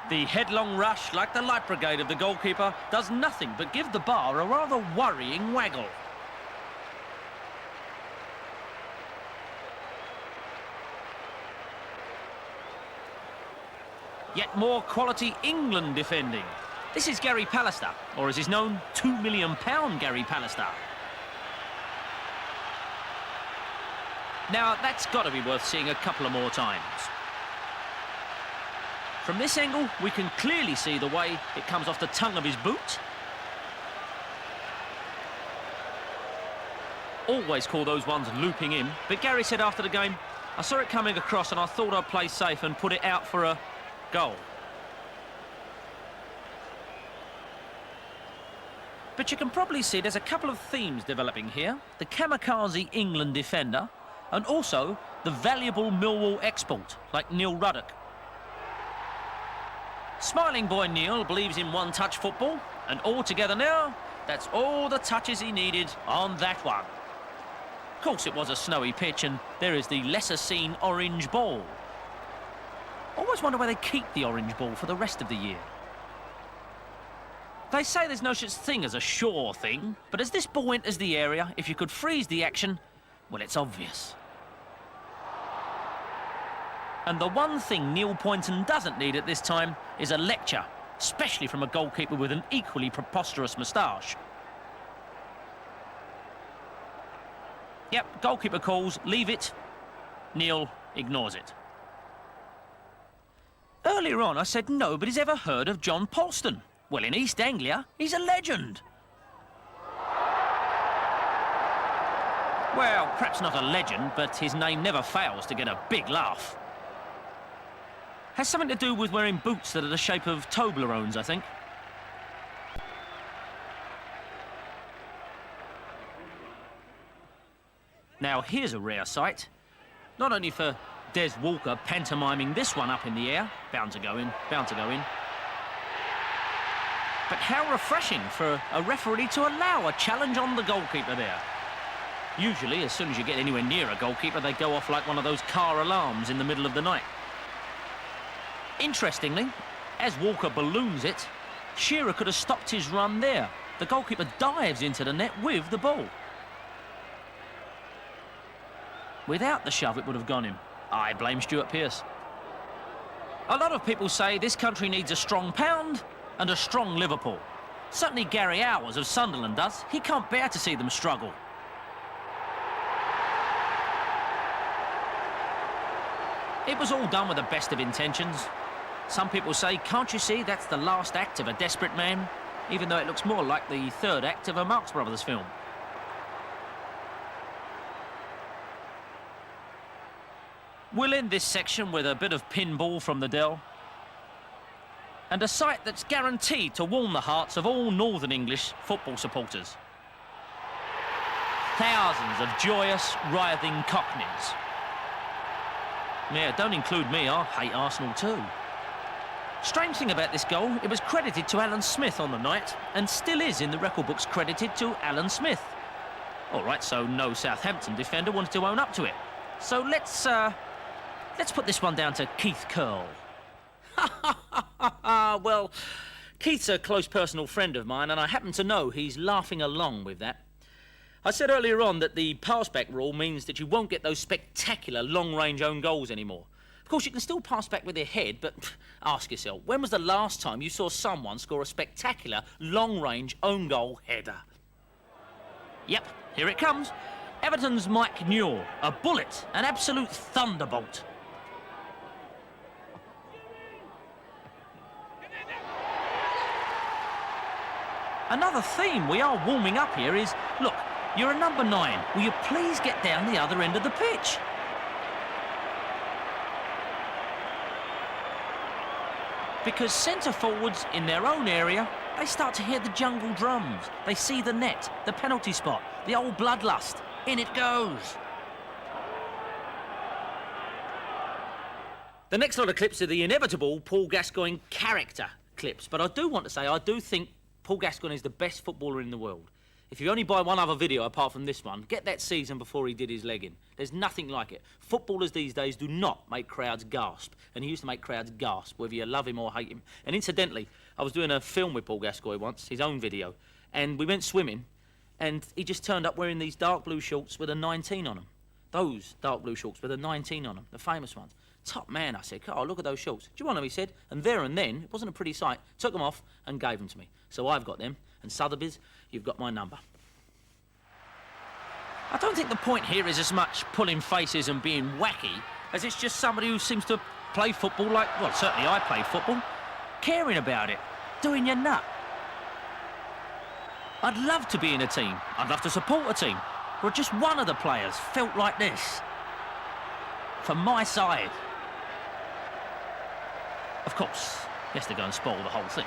The headlong rush, like the light brigade of the goalkeeper, does nothing but give the bar a rather worrying waggle. Yet more quality England defending. This is Gary Pallister, or as he's known, £2 million Gary Pallister. Now, that's got to be worth seeing a couple of more times. From this angle, we can clearly see the way it comes off the tongue of his boot. Always call those ones looping in, but Gary said after the game, I saw it coming across and I thought I'd play safe and put it out for a goal. But you can probably see there's a couple of themes developing here. The kamikaze England defender and also the valuable Millwall export like Neil Ruddock. Smiling boy Neil believes in one-touch football, and all together now, that's all the touches he needed on that one. Of course, it was a snowy pitch, and there is the lesser-seen orange ball. Always wonder where they keep the orange ball for the rest of the year. They say there's no such thing as a sure thing, but as this ball enters the area, if you could freeze the action, well, it's obvious. And the one thing Neil Poynton doesn't need at this time is a lecture, especially from a goalkeeper with an equally preposterous moustache. Yep, goalkeeper calls, leave it. Neil ignores it. Earlier on, I said nobody's ever heard of John Polston. Well, in East Anglia, he's a legend. Well, perhaps not a legend, but his name never fails to get a big laugh. Has something to do with wearing boots that are the shape of Toblerones, I think. Now, here's a rare sight. Not only for Des Walker pantomiming this one up in the air, bound to go in, bound to go in, but how refreshing for a referee to allow a challenge on the goalkeeper there. Usually, as soon as you get anywhere near a goalkeeper, they go off like one of those car alarms in the middle of the night. Interestingly, as Walker balloons it, Shearer could have stopped his run there. The goalkeeper dives into the net with the ball. Without the shove, it would have gone in. I blame Stuart Pearce. A lot of people say this country needs a strong pound and a strong Liverpool. Certainly Gary Hours of Sunderland does. He can't bear to see them struggle. It was all done with the best of intentions. Some people say, can't you see that's the last act of a desperate man? Even though it looks more like the third act of a Marx Brothers film. We'll end this section with a bit of pinball from the Dell. And a sight that's guaranteed to warm the hearts of all Northern English football supporters. Thousands of joyous, writhing cockneys. Yeah, don't include me, I hate Arsenal too. Strange thing about this goal, it was credited to Alan Smith on the night, and still is in the record books credited to Alan Smith. All right, so no Southampton defender wanted to own up to it. So let's put this one down to Keith Curle. Well, Keith's a close personal friend of mine, and I happen to know he's laughing along with that. I said earlier on that the pass-back rule means that you won't get those spectacular long-range own goals anymore. Of course, you can still pass back with your head, but ask yourself, when was the last time you saw someone score a spectacular long-range own goal header? Yep, here it comes. Everton's Mike Newell, a bullet, an absolute thunderbolt. Another theme we are warming up here is, look, you're a number 9. Will you please get down the other end of the pitch? Because centre-forwards in their own area, they start to hear the jungle drums. They see the net, the penalty spot, the old bloodlust. In it goes. The next lot of clips are the inevitable Paul Gascoigne character clips. But I do want to say, I do think Paul Gascoigne is the best footballer in the world. If you only buy one other video apart from this one, get that season before he did his leg in. There's nothing like it. Footballers these days do not make crowds gasp. And he used to make crowds gasp, whether you love him or hate him. And incidentally, I was doing a film with Paul Gascoigne once, his own video, and we went swimming, and he just turned up wearing these dark blue shorts with a 19 on them. Those dark blue shorts with a 19 on them, the famous ones. Top man, I said. Oh, look at those shorts. Do you want them, he said. And there and then, it wasn't a pretty sight, took them off and gave them to me. So I've got them, and Sotheby's, you've got my number. I don't think the point here is as much pulling faces and being wacky as it's just somebody who seems to play football like, well, certainly I played football, caring about it, doing your nut. I'd love to be in a team. I'd love to support a team where just one of the players felt like this. For my side. Of course, he has to go and spoil the whole thing.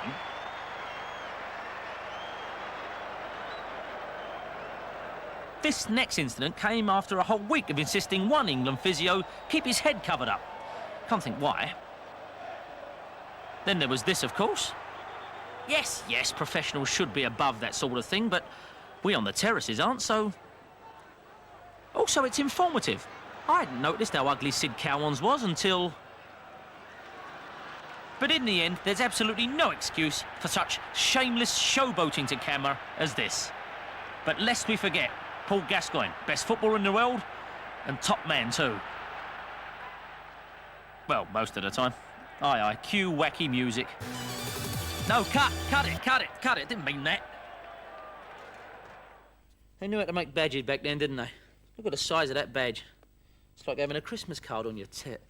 This next incident came after a whole week of insisting one England physio keep his head covered up. Can't think why. Then there was this, of course. Yes, professionals should be above that sort of thing, but we on the terraces aren't, so... Also, it's informative. I hadn't noticed how ugly Sid Cowans was until... But in the end, there's absolutely no excuse for such shameless showboating to camera as this. But lest we forget, Paul Gascoigne, best footballer in the world, and top man too. Well, most of the time. Aye, cue wacky music. No, cut it, didn't mean that. They knew how to make badges back then, didn't they? Look at the size of that badge. It's like having a Christmas card on your tit.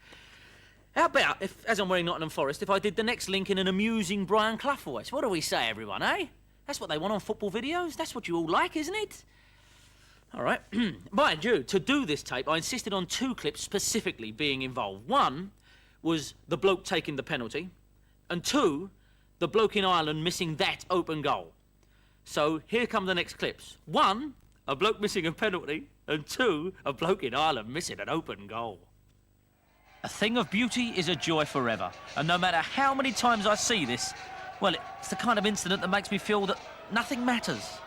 How about, if, as I'm wearing Nottingham Forest, if I did the next link in an amusing Brian Clough voice? What do we say, everyone, eh? That's what they want on football videos. That's what you all like, isn't it? All right. Mind you, to do this tape, I insisted on 2 clips specifically being involved. One was the bloke taking the penalty, and 2, the bloke in Ireland missing that open goal. So here come the next clips. 1, a bloke missing a penalty, and 2, a bloke in Ireland missing an open goal. A thing of beauty is a joy forever, and no matter how many times I see this, well, it's the kind of incident that makes me feel that nothing matters.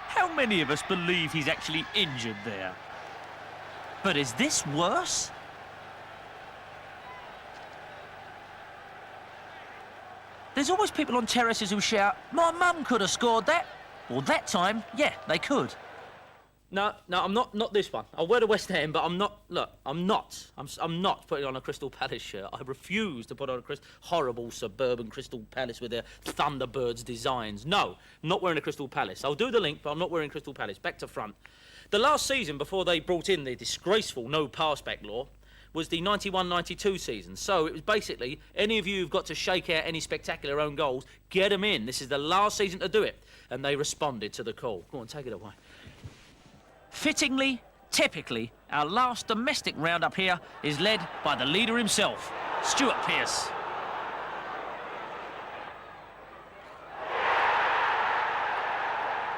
How many of us believe he's actually injured there? But is this worse? There's always people on terraces who shout, "My mum could have scored that." Well, that time, yeah, they could. No, I'm not this one. I'll wear the West Ham, but I'm not. Look, I'm not putting on a Crystal Palace shirt. I refuse to put on a horrible suburban Crystal Palace with their Thunderbirds designs. No, I'm not wearing a Crystal Palace. I'll do the link, but I'm not wearing Crystal Palace. Back to front. The last season before they brought in the disgraceful no pass-back law was the 91-92 season. So it was basically, any of you who've got to shake out any spectacular own goals, get them in. This is the last season to do it. And they responded to the call. Go on, take it away. Fittingly, typically, our last domestic round-up here is led by the leader himself, Stuart Pearce.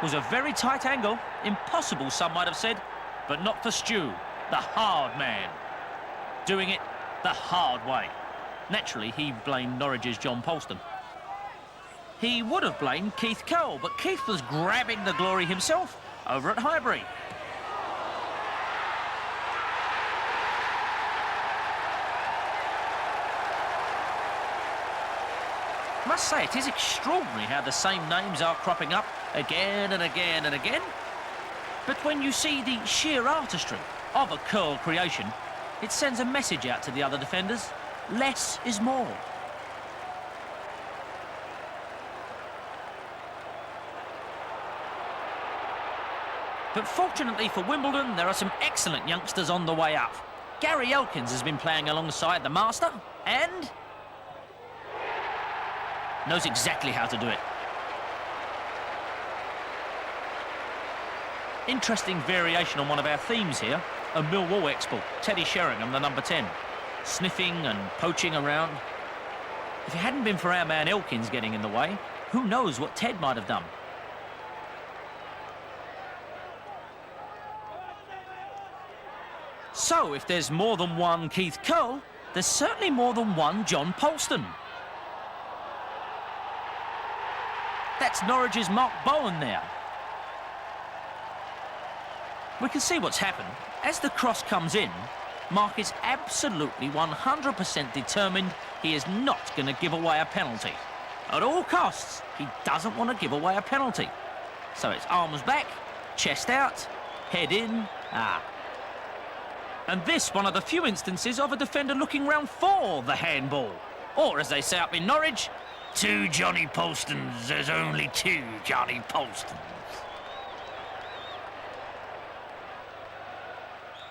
Was a very tight angle, impossible some might have said, but not for Stu, the hard man. Doing it the hard way. Naturally, he blamed Norwich's John Polston. He would have blamed Keith Cole, but Keith was grabbing the glory himself over at Highbury. I must say, it is extraordinary how the same names are cropping up again and again and again. But when you see the sheer artistry of a curl creation, it sends a message out to the other defenders. Less is more. But fortunately for Wimbledon, there are some excellent youngsters on the way up. Gary Elkins has been playing alongside the master and knows exactly how to do it. Interesting variation on one of our themes here, a Millwall expert, Teddy Sheringham, the number 10, sniffing and poaching around. If it hadn't been for our man Elkins getting in the way, who knows what Ted might have done. So, if there's more than one Keith Cole, there's certainly more than one John Polston. That's Norwich's Mark Bowen there. We can see what's happened. As the cross comes in, Mark is absolutely 100% determined he is not going to give away a penalty. At all costs, he doesn't want to give away a penalty. So it's arms back, chest out, head in, And this one of the few instances of a defender looking round for the handball. Or, as they say up in Norwich, two Johnny Polstons, there's only two Johnny Polstons.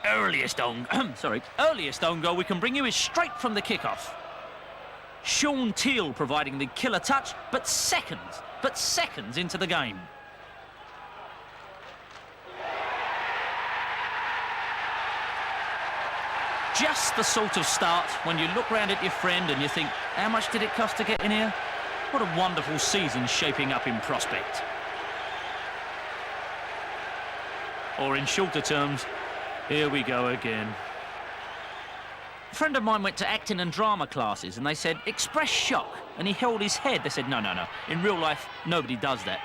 Earliest own goal we can bring you is straight from the kickoff. Sean Teal providing the killer touch, but seconds into the game. Just the sort of start when you look round at your friend and you think, how much did it cost to get in here? What a wonderful season shaping up in prospect. Or in shorter terms, here we go again. A friend of mine went to acting and drama classes and they said, express shock, and he held his head. They said, no. In real life, nobody does that.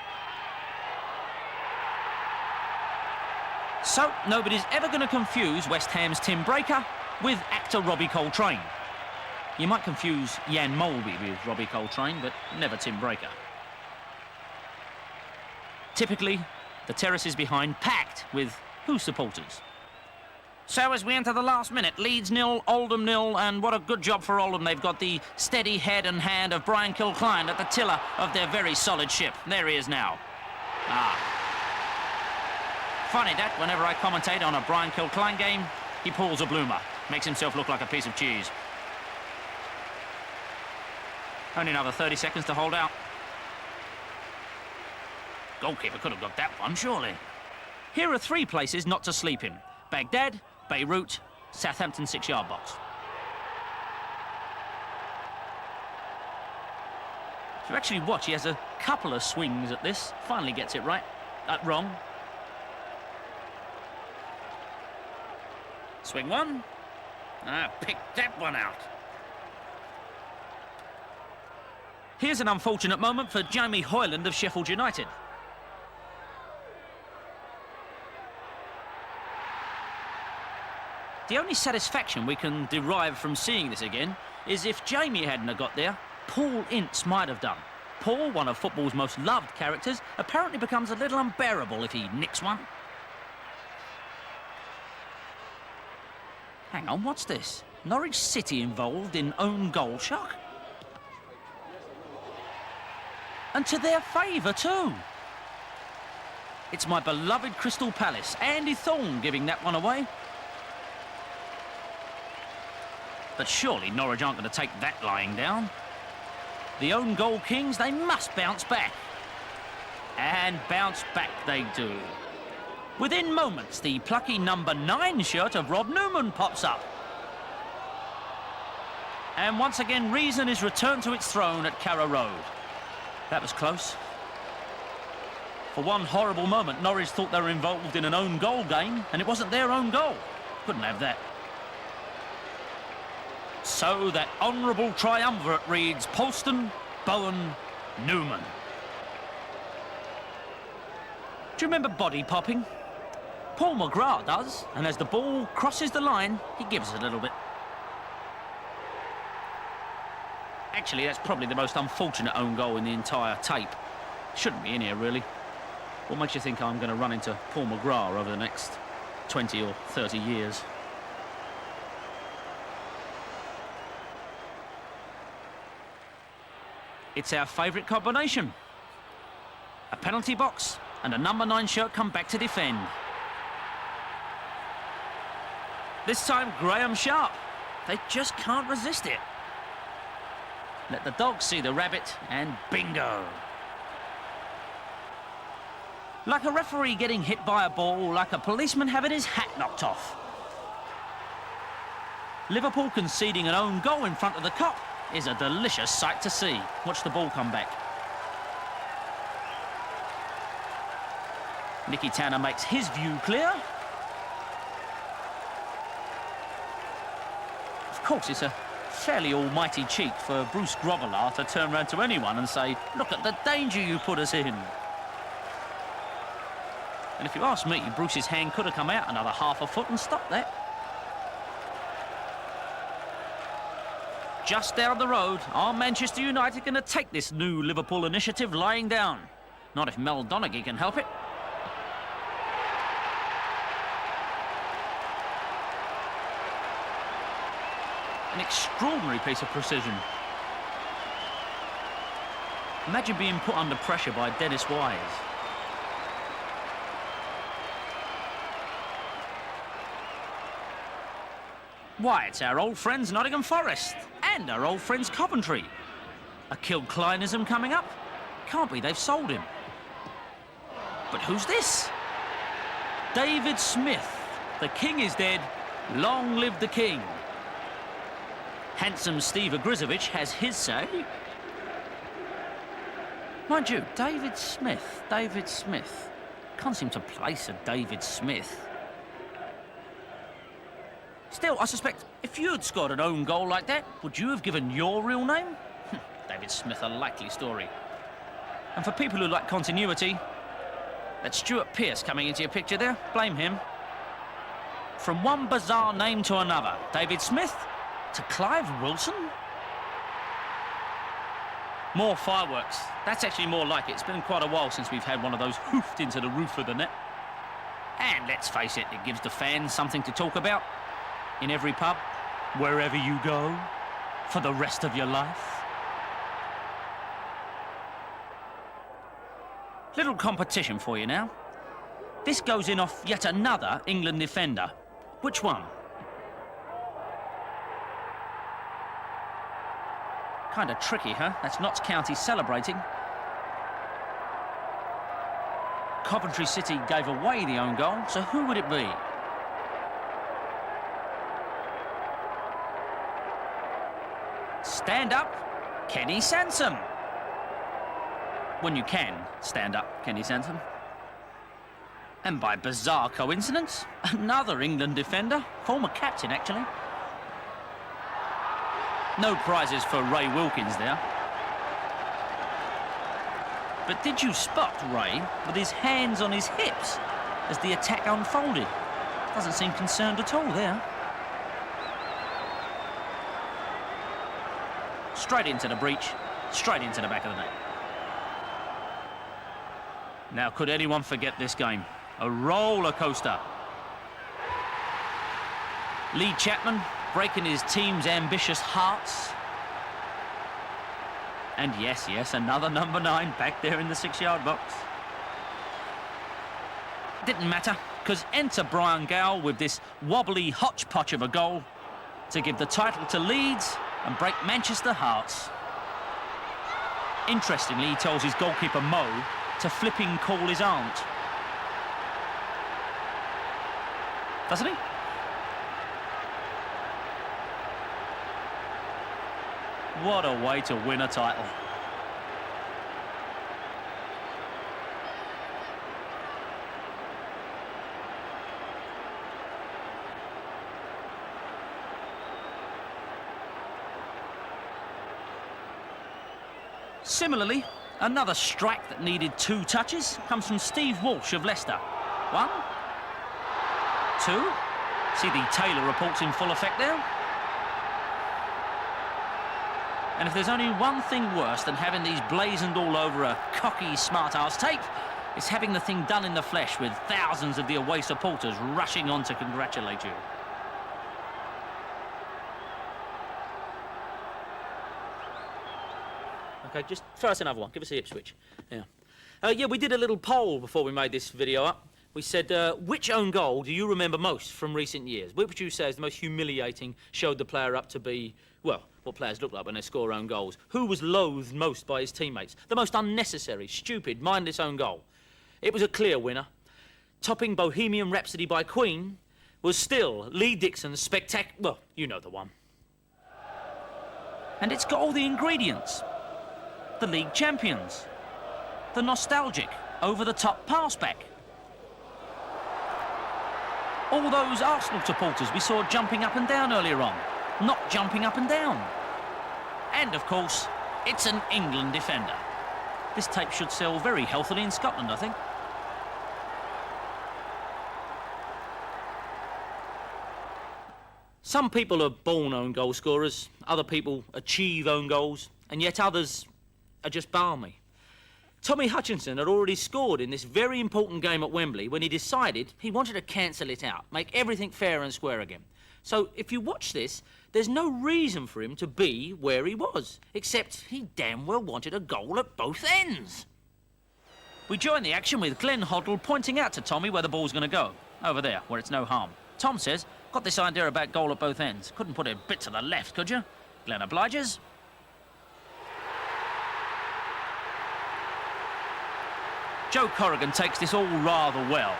So, nobody's ever going to confuse West Ham's Tim Breaker with actor Robbie Coltrane. You might confuse Jan Molby with Robbie Coltrane, but never Tim Breaker. Typically, the terraces behind packed with who supporters? So as we enter the last minute, Leeds 0, Oldham 0, and what a good job for Oldham. They've got the steady head and hand of Brian Kilcline at the tiller of their very solid ship. There he is now. Funny that, whenever I commentate on a Brian Kilcline game, he pulls a bloomer. Makes himself look like a piece of cheese. Only another 30 seconds to hold out. Goalkeeper could have got that one, surely. Here are 3 places not to sleep in. Baghdad, Beirut, Southampton 6-yard box. If you actually watch, he has a couple of swings at this. Finally gets it right. Wrong. Swing one. Picked that one out. Here's an unfortunate moment for Jamie Hoyland of Sheffield United. The only satisfaction we can derive from seeing this again is if Jamie hadn't have got there, Paul Ince might have done. Paul, one of football's most loved characters, apparently becomes a little unbearable if he nicks one. Hang on, what's this? Norwich City involved in own goal shock? And to their favour too. It's my beloved Crystal Palace, Andy Thorne giving that one away. But surely Norwich aren't going to take that lying down. The own goal kings, they must bounce back. And bounce back they do. Within moments, the plucky number 9 shirt of Rob Newman pops up. And once again, reason is returned to its throne at Carrow Road. That was close. For one horrible moment, Norwich thought they were involved in an own goal game, and it wasn't their own goal. Couldn't have that. So that honourable triumvirate reads Polston, Bowen, Newman. Do you remember body popping? Paul McGrath does, and as the ball crosses the line, he gives it a little bit. Actually, that's probably the most unfortunate own goal in the entire tape. Shouldn't be in here, really. What makes you think I'm going to run into Paul McGrath over the next 20 or 30 years? It's our favourite combination. A penalty box and a number 9 shirt come back to defend. This time, Graham Sharp. They just can't resist it. Let the dog see the rabbit, and bingo. Like a referee getting hit by a ball, like a policeman having his hat knocked off. Liverpool conceding an own goal in front of the Kop is a delicious sight to see. Watch the ball come back. Nicky Tanner makes his view clear. Of course, it's a fairly almighty cheek for Bruce Grobbelaar to turn around to anyone and say, look at the danger you put us in. And if you ask me, Bruce's hand could have come out another half a foot and stopped that. just down the road. Are Manchester United going to take this new Liverpool initiative lying down? Not if Mel Donaghy can help it. An extraordinary piece of precision. Imagine being put under pressure by Dennis Wise. Why, it's our old friends Nottingham Forest and our old friends Coventry. A Kilkleinism coming up? Can't be they've sold him. But who's this? David Smith. The king is dead. Long live the king. Handsome Steve Ogrizovic has his say. Mind you, David Smith. Can't seem to place a David Smith. Still, I suspect if you'd scored an own goal like that, would you have given your real name? David Smith, a likely story. And for people who like continuity, that's Stuart Pearce coming into your picture there. Blame him. From one bizarre name to another, David Smith to Clive Wilson? More fireworks. That's actually more like it. It's been quite a while since we've had one of those hoofed into the roof of the net. And let's face it, it gives the fans something to talk about. In every pub, wherever you go, for the rest of your life. Little competition for you now. This goes in off yet another England defender. Which one? Kind of tricky, huh? That's Notts County celebrating. Coventry City gave away the own goal, so who would it be? Stand up, Kenny Sansom. When you can stand up, Kenny Sansom. And by bizarre coincidence, another England defender, former captain actually. No prizes for Ray Wilkins there. But did you spot Ray with his hands on his hips as the attack unfolded? Doesn't seem concerned at all there. Straight into the breach, straight into the back of the net. Now, could anyone forget this game? A roller coaster. Lee Chapman breaking his team's ambitious hearts. And yes, another number 9 back there in the 6-yard box. Didn't matter, because enter Brian Gowell with this wobbly hodgepodge of a goal to give the title to Leeds and break Manchester hearts. Interestingly, he tells his goalkeeper Mo to flipping call his aunt. Doesn't he? What a way to win a title. Similarly, another strike that needed 2 touches comes from Steve Walsh of Leicester. 1, 2. See the Taylor reports in full effect there. And if there's only one thing worse than having these blazoned all over a cocky smart-ass tape, it's having the thing done in the flesh with thousands of the away supporters rushing on to congratulate you. OK, just throw us another one. Give us the Ipswich. Yeah, we did a little poll before we made this video up. We said, which own goal do you remember most from recent years? Which would you say is the most humiliating, showed the player up to be, well, what players look like when they score own goals? Who was loathed most by his teammates? The most unnecessary, stupid, mindless own goal? It was a clear winner. Topping Bohemian Rhapsody by Queen was still Lee Dixon's spectacular... Well, you know the one. And it's got all the ingredients. The league champions. The nostalgic, over-the-top pass-back. All those Arsenal supporters we saw jumping up and down earlier on. Not jumping up and down. And, of course, it's an England defender. This tape should sell very healthily in Scotland, I think. Some people are born own goal scorers, other people achieve own goals, and yet others are just balmy. Tommy Hutchinson had already scored in this very important game at Wembley when he decided he wanted to cancel it out, make everything fair and square again. So if you watch this, there's no reason for him to be where he was, except he damn well wanted a goal at both ends. We join the action with Glenn Hoddle pointing out to Tommy where the ball's going to go. Over there, where it's no harm. Tom says, got this idea about goal at both ends. Couldn't put it a bit to the left, could you? Glenn obliges. Joe Corrigan takes this all rather well.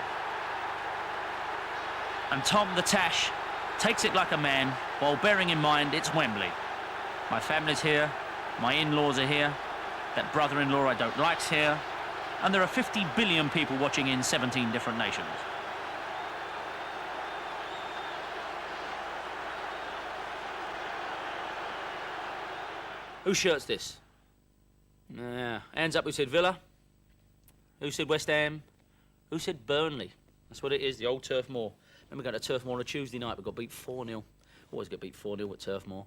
And Tom the Tash takes it like a man, while bearing in mind it's Wembley. My family's here, my in-laws are here, that brother-in-law I don't like's here, and there are 50 billion people watching in 17 different nations. Whose shirt's this? Hands up who said Villa. Who said West Ham? Who said Burnley? That's what it is, the old Turf Moor. Remember going to Turf Moor on a Tuesday night, we got beat 4-0. Always get beat 4-0 at Turf Moor.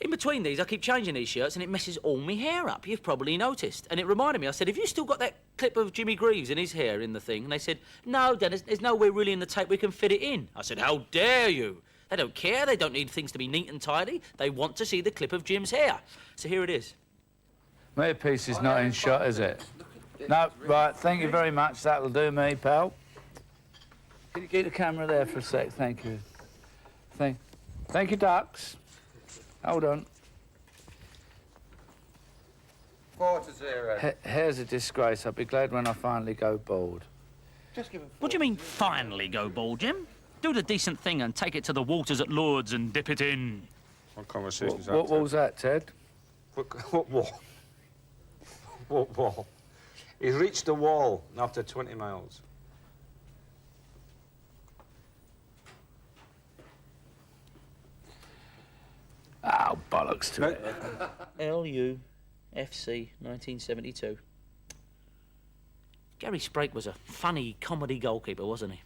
In between these, I keep changing these shirts and it messes all my hair up. You've probably noticed. And it reminded me, I said, have you still got that clip of Jimmy Greaves and his hair in the thing? And they said, no, Dennis, there's nowhere really in the tape we can fit it in. I said, how dare you? They don't care. They don't need things to be neat and tidy. They want to see the clip of Jim's hair. So here it is. My piece is not in shot, is it? No, right, thank you very much. That'll do me, pal. Can you keep the camera there for a sec? Thank you. Thank you, ducks. Hold on. 4-0. Hair's a disgrace. I'll be glad when I finally go bald. Just give him. What do you mean, finally go bald, Jim? Do the decent thing and take it to the waters at Lourdes and dip it in. What conversation's that? What wall's that, Ted? What wall? What wall? He's reached the wall after 20 miles. Oh, bollocks to it. LUFC 1972. Gary Sprake was a funny comedy goalkeeper, wasn't he?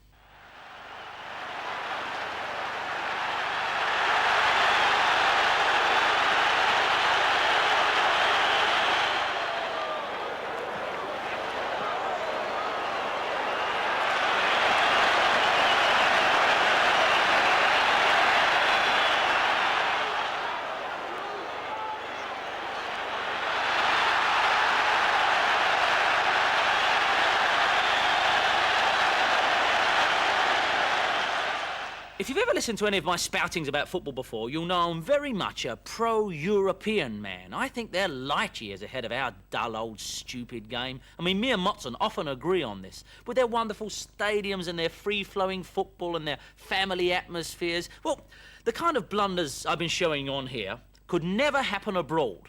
If you've ever listened to any of my spoutings about football before, you'll know I'm very much a pro-European man. I think they're light years ahead of our dull old stupid game. I mean, me and Motson often agree on this. With their wonderful stadiums and their free-flowing football and their family atmospheres, well, the kind of blunders I've been showing on here could never happen abroad.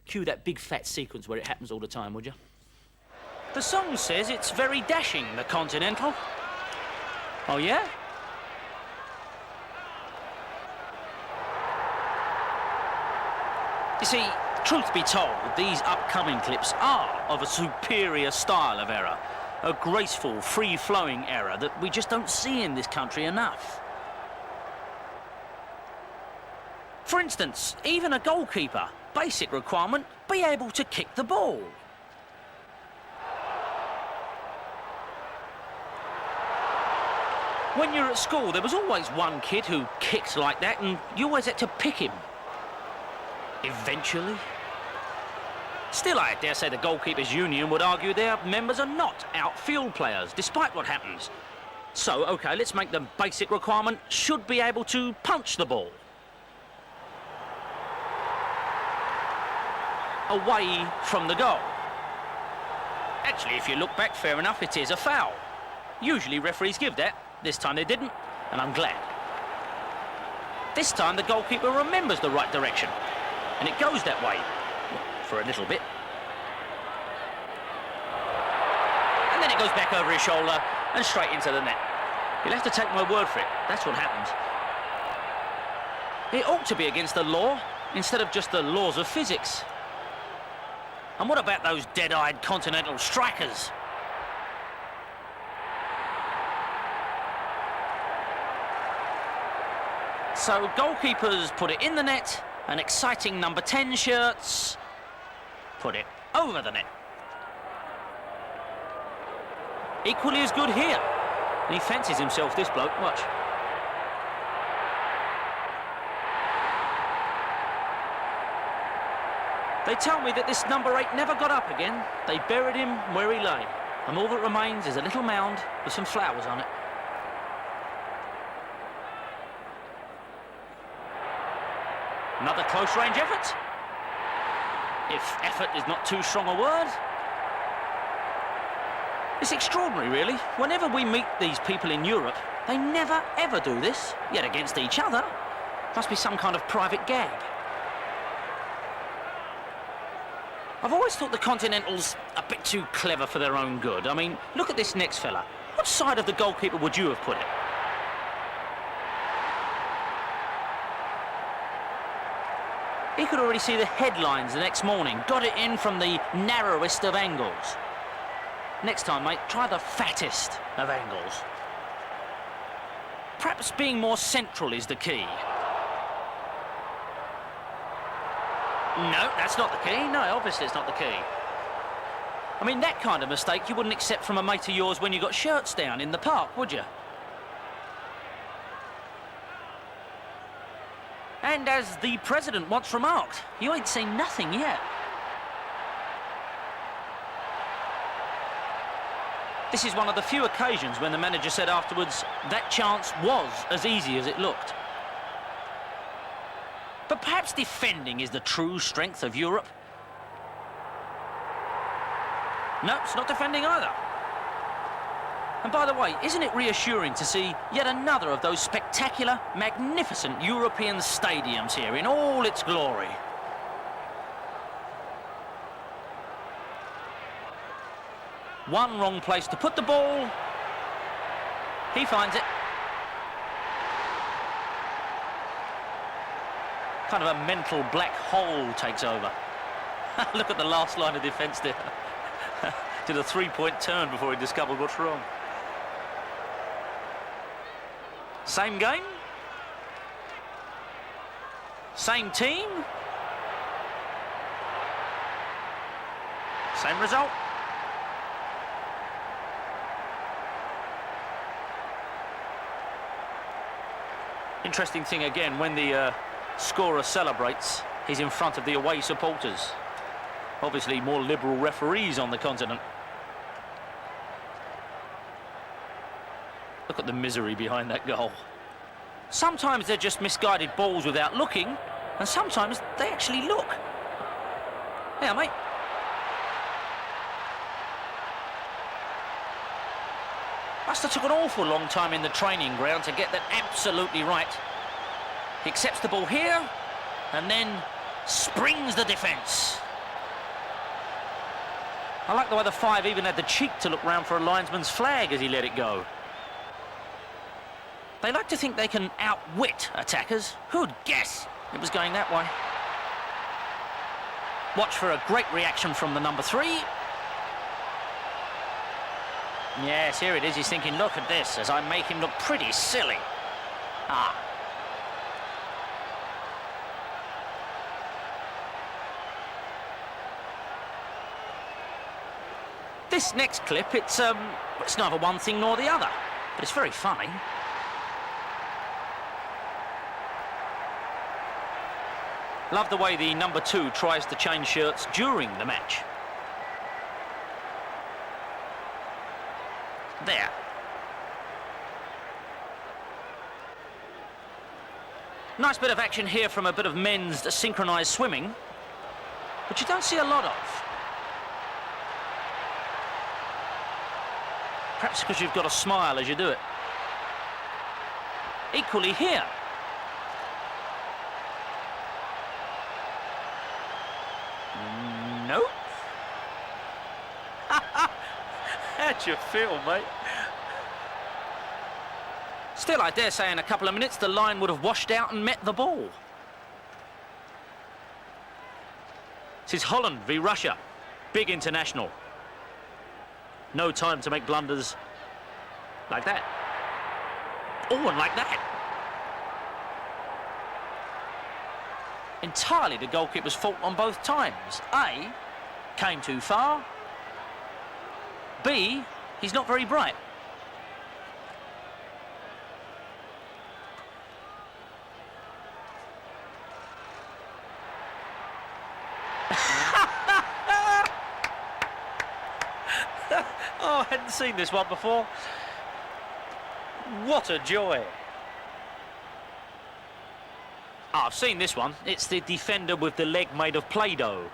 Cue that big fat sequence where it happens all the time, would you? The song says it's very dashing, the Continental. Oh, yeah? You see, truth be told, these upcoming clips are of a superior style of error. A graceful, free-flowing error that we just don't see in this country enough. For instance, even a goalkeeper, basic requirement, be able to kick the ball. When you're at school, there was always one kid who kicked like that, and you always had to pick him. Eventually. Still, I dare say the Goalkeepers Union would argue their members are not outfield players, despite what happens. So, OK, let's make the basic requirement should be able to punch the ball. Away from the goal. Actually, if you look back, fair enough, it is a foul. Usually referees give that. This time they didn't, and I'm glad. This time the goalkeeper remembers the right direction. And it goes that way, for a little bit. And then it goes back over his shoulder and straight into the net. You'll have to take my word for it. That's what happens. It ought to be against the law, instead of just the laws of physics. And what about those dead-eyed continental strikers? So goalkeepers put it in the net, and exciting number 10 shirts put it over the net. Equally as good here. And he fancies himself, this bloke. Watch. They tell me that this number 8 never got up again. They buried him where he lay. And all that remains is a little mound with some flowers on it. Another close-range effort. If effort is not too strong a word. It's extraordinary, really. Whenever we meet these people in Europe, they never, ever do this, yet against each other. Must be some kind of private gag. I've always thought the Continentals a bit too clever for their own good. I mean, look at this next fella. What side of the goalkeeper would you have put it? He could already see the headlines the next morning. Got it in from the narrowest of angles. Next time, mate, try the fattest of angles. Perhaps being more central is the key. No, that's not the key. No, obviously it's not the key. I mean, that kind of mistake you wouldn't accept from a mate of yours when you got shirts down in the park, would you? And as the president once remarked, you ain't seen nothing yet. This is one of the few occasions when the manager said afterwards, that chance was as easy as it looked. But perhaps defending is the true strength of Europe. No, it's not defending either. And by the way, isn't it reassuring to see yet another of those spectacular, magnificent European stadiums here in all its glory? One wrong place to put the ball. He finds it. Kind of a mental black hole takes over. Look at the last line of defence there. Did a three-point turn before he discovered what's wrong. Same game. Same team. Same result. Interesting thing again, when the scorer celebrates, he's in front of the away supporters. Obviously more liberal referees on the continent. Look at the misery behind that goal. Sometimes they're just misguided balls without looking, and sometimes they actually look. Yeah, mate. Must have took an awful long time in the training ground to get that absolutely right. He accepts the ball here, and then springs the defence. I like the way the five even had the cheek to look round for a linesman's flag as he let it go. They like to think they can outwit attackers. Who'd guess it was going that way? Watch for a great reaction from the number 3. Yes, here it is. He's thinking, look at this, as I make him look pretty silly. Ah. This next clip, it's neither one thing nor the other, but it's very funny. Love the way the number 2 tries to change shirts during the match. There. Nice bit of action here from a bit of men's synchronised swimming, but you don't see a lot of. Perhaps because you've got a smile as you do it. Equally here. Nope. How'd you feel, mate? Still, I dare say in a couple of minutes the line would have washed out and met the ball. This is Holland v Russia. Big international. No time to make blunders like that. Oh, and like that. Entirely the goalkeeper's fault on both times. A, came too far. B, he's not very bright. Oh, I hadn't seen this one before. What a joy. Oh, I've seen this one. It's the defender with the leg made of Play-Doh.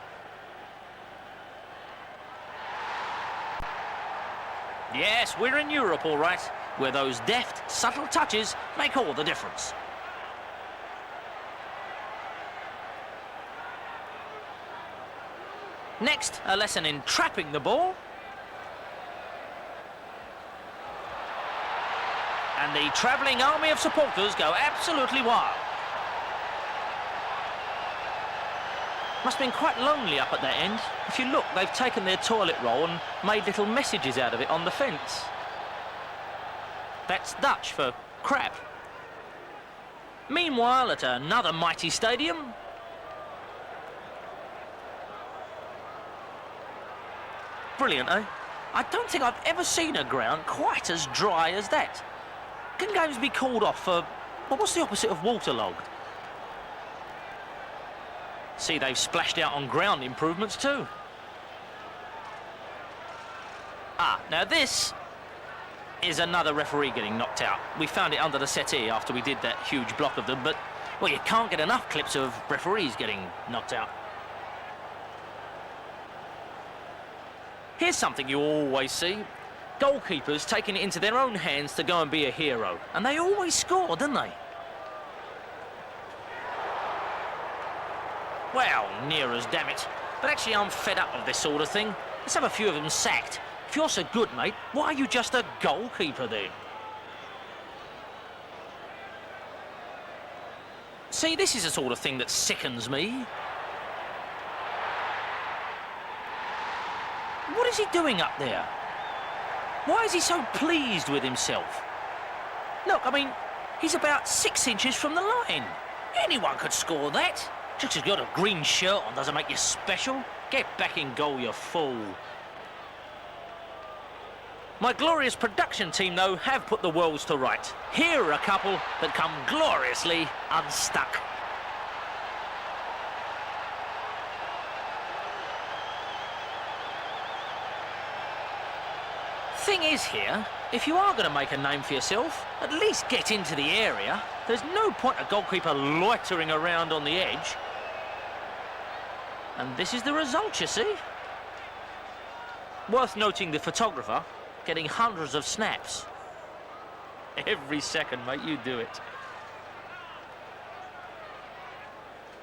Yes, we're in Europe, all right, where those deft, subtle touches make all the difference. Next, a lesson in trapping the ball. And the travelling army of supporters go absolutely wild. Must have been quite lonely up at that end. If you look, they've taken their toilet roll and made little messages out of it on the fence. That's Dutch for crap. Meanwhile, at another mighty stadium, brilliant, eh? I don't think I've ever seen a ground quite as dry as that. Can games be called off for, well, what's the opposite of waterlogged? See, they've splashed out on ground improvements too. Ah, now this is another referee getting knocked out. We found it under the settee after we did that huge block of them, but, well, you can't get enough clips of referees getting knocked out. Here's something you always see. Goalkeepers taking it into their own hands to go and be a hero. And they always score, don't they? Well, near as damn it. But actually, I'm fed up of this sort of thing. Let's have a few of them sacked. If you're so good, mate, why are you just a goalkeeper then? See, this is the sort of thing that sickens me. What is he doing up there? Why is he so pleased with himself? Look, I mean, he's about 6 inches from the line. Anyone could score that. Just because you've got a green shirt on doesn't make you special. Get back in goal, you fool. My glorious production team, though, have put the worlds to right. Here are a couple that come gloriously unstuck. Thing is here, if you are going to make a name for yourself, at least get into the area. There's no point a goalkeeper loitering around on the edge. And this is the result, you see. Worth noting the photographer getting hundreds of snaps. Every second, mate, you do it.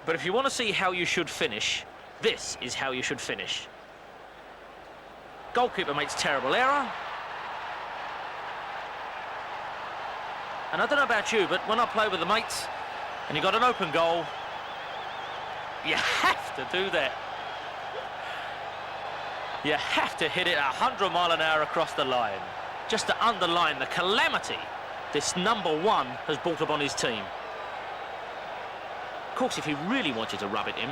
But if you want to see how you should finish, this is how you should finish. Goalkeeper makes terrible error. And I don't know about you, but when I play with the mates and you got an open goal, you have to do that. You have to hit it 100 miles an hour across the line, just to underline the calamity this number one has brought upon his team. Of course, if he really wanted to rub it in,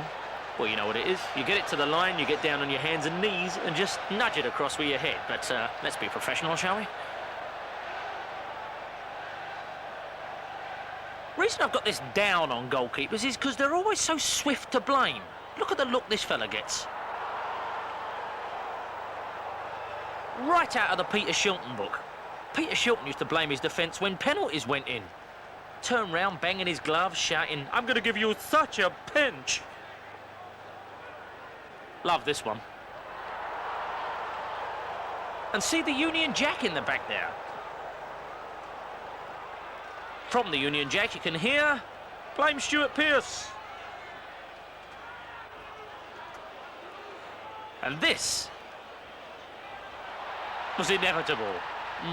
well, you know what it is. You get it to the line, you get down on your hands and knees and just nudge it across with your head. But let's be professional, shall we? The reason I've got this down on goalkeepers is because they're always so swift to blame. Look at the look this fella gets. Right out of the Peter Shilton book. Peter Shilton used to blame his defence when penalties went in. Turn round, banging his gloves, shouting, "I'm going to give you such a pinch." Love this one. And see the Union Jack in the back there. From the Union Jack you can hear, "Blame Stuart Pearce." And this was inevitable.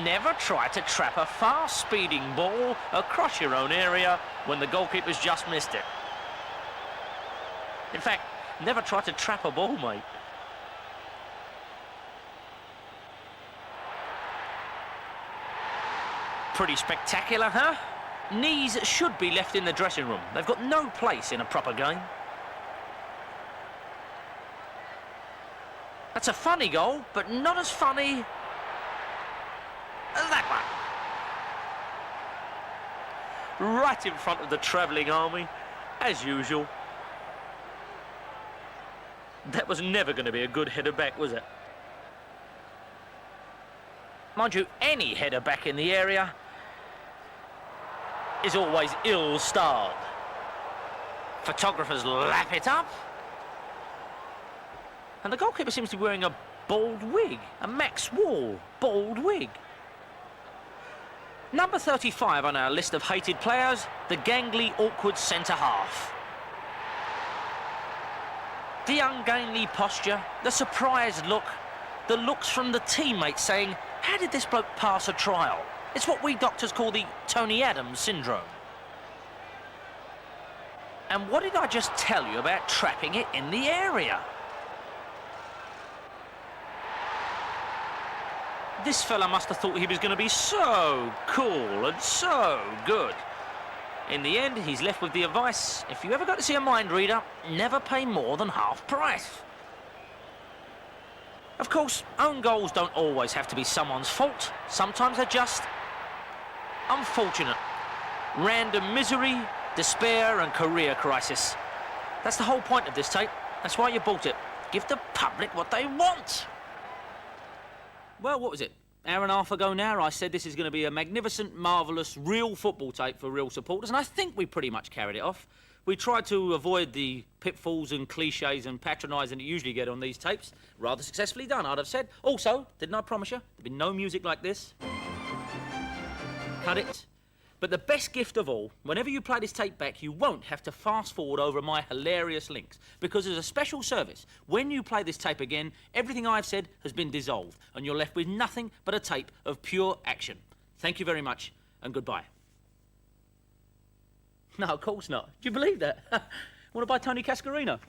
Never try to trap a fast-speeding ball across your own area when the goalkeeper's just missed it. In fact, never try to trap a ball, mate. Pretty spectacular, huh? Knees should be left in the dressing room. They've got no place in a proper game. That's a funny goal, but not as funny as that one. Right in front of the travelling army, as usual. That was never going to be a good header back, was it? Mind you, any header back in the area is always ill-starred. Photographers lap it up. And the goalkeeper seems to be wearing a bald wig, a Max Wall bald wig. Number 35 on our list of hated players, the gangly, awkward centre-half. The ungainly posture, the surprised look, the looks from the teammates saying, how did this bloke pass a trial? It's what we doctors call the Tony Adams syndrome. And what did I just tell you about trapping it in the area? This fella must have thought he was going to be so cool and so good. In the end, he's left with the advice, if you ever got to see a mind reader, never pay more than half price. Of course, own goals don't always have to be someone's fault. Sometimes they're just unfortunate. Random misery, despair and career crisis. That's the whole point of this tape. That's why you bought it. Give the public what they want. Well, what was it? Hour and a half ago now, I said this is going to be a magnificent, marvellous, real football tape for real supporters, and I think we pretty much carried it off. We tried to avoid the pitfalls and cliches and patronising that you usually get on these tapes. Rather successfully done, I'd have said. Also, didn't I promise you, there'd be no music like this? Cut it. But the best gift of all, whenever you play this tape back, you won't have to fast-forward over my hilarious links. Because as a special service, when you play this tape again, everything I've said has been dissolved, and you're left with nothing but a tape of pure action. Thank you very much, and goodbye. No, of course not. Do you believe that? Want to buy Tony Cascarino?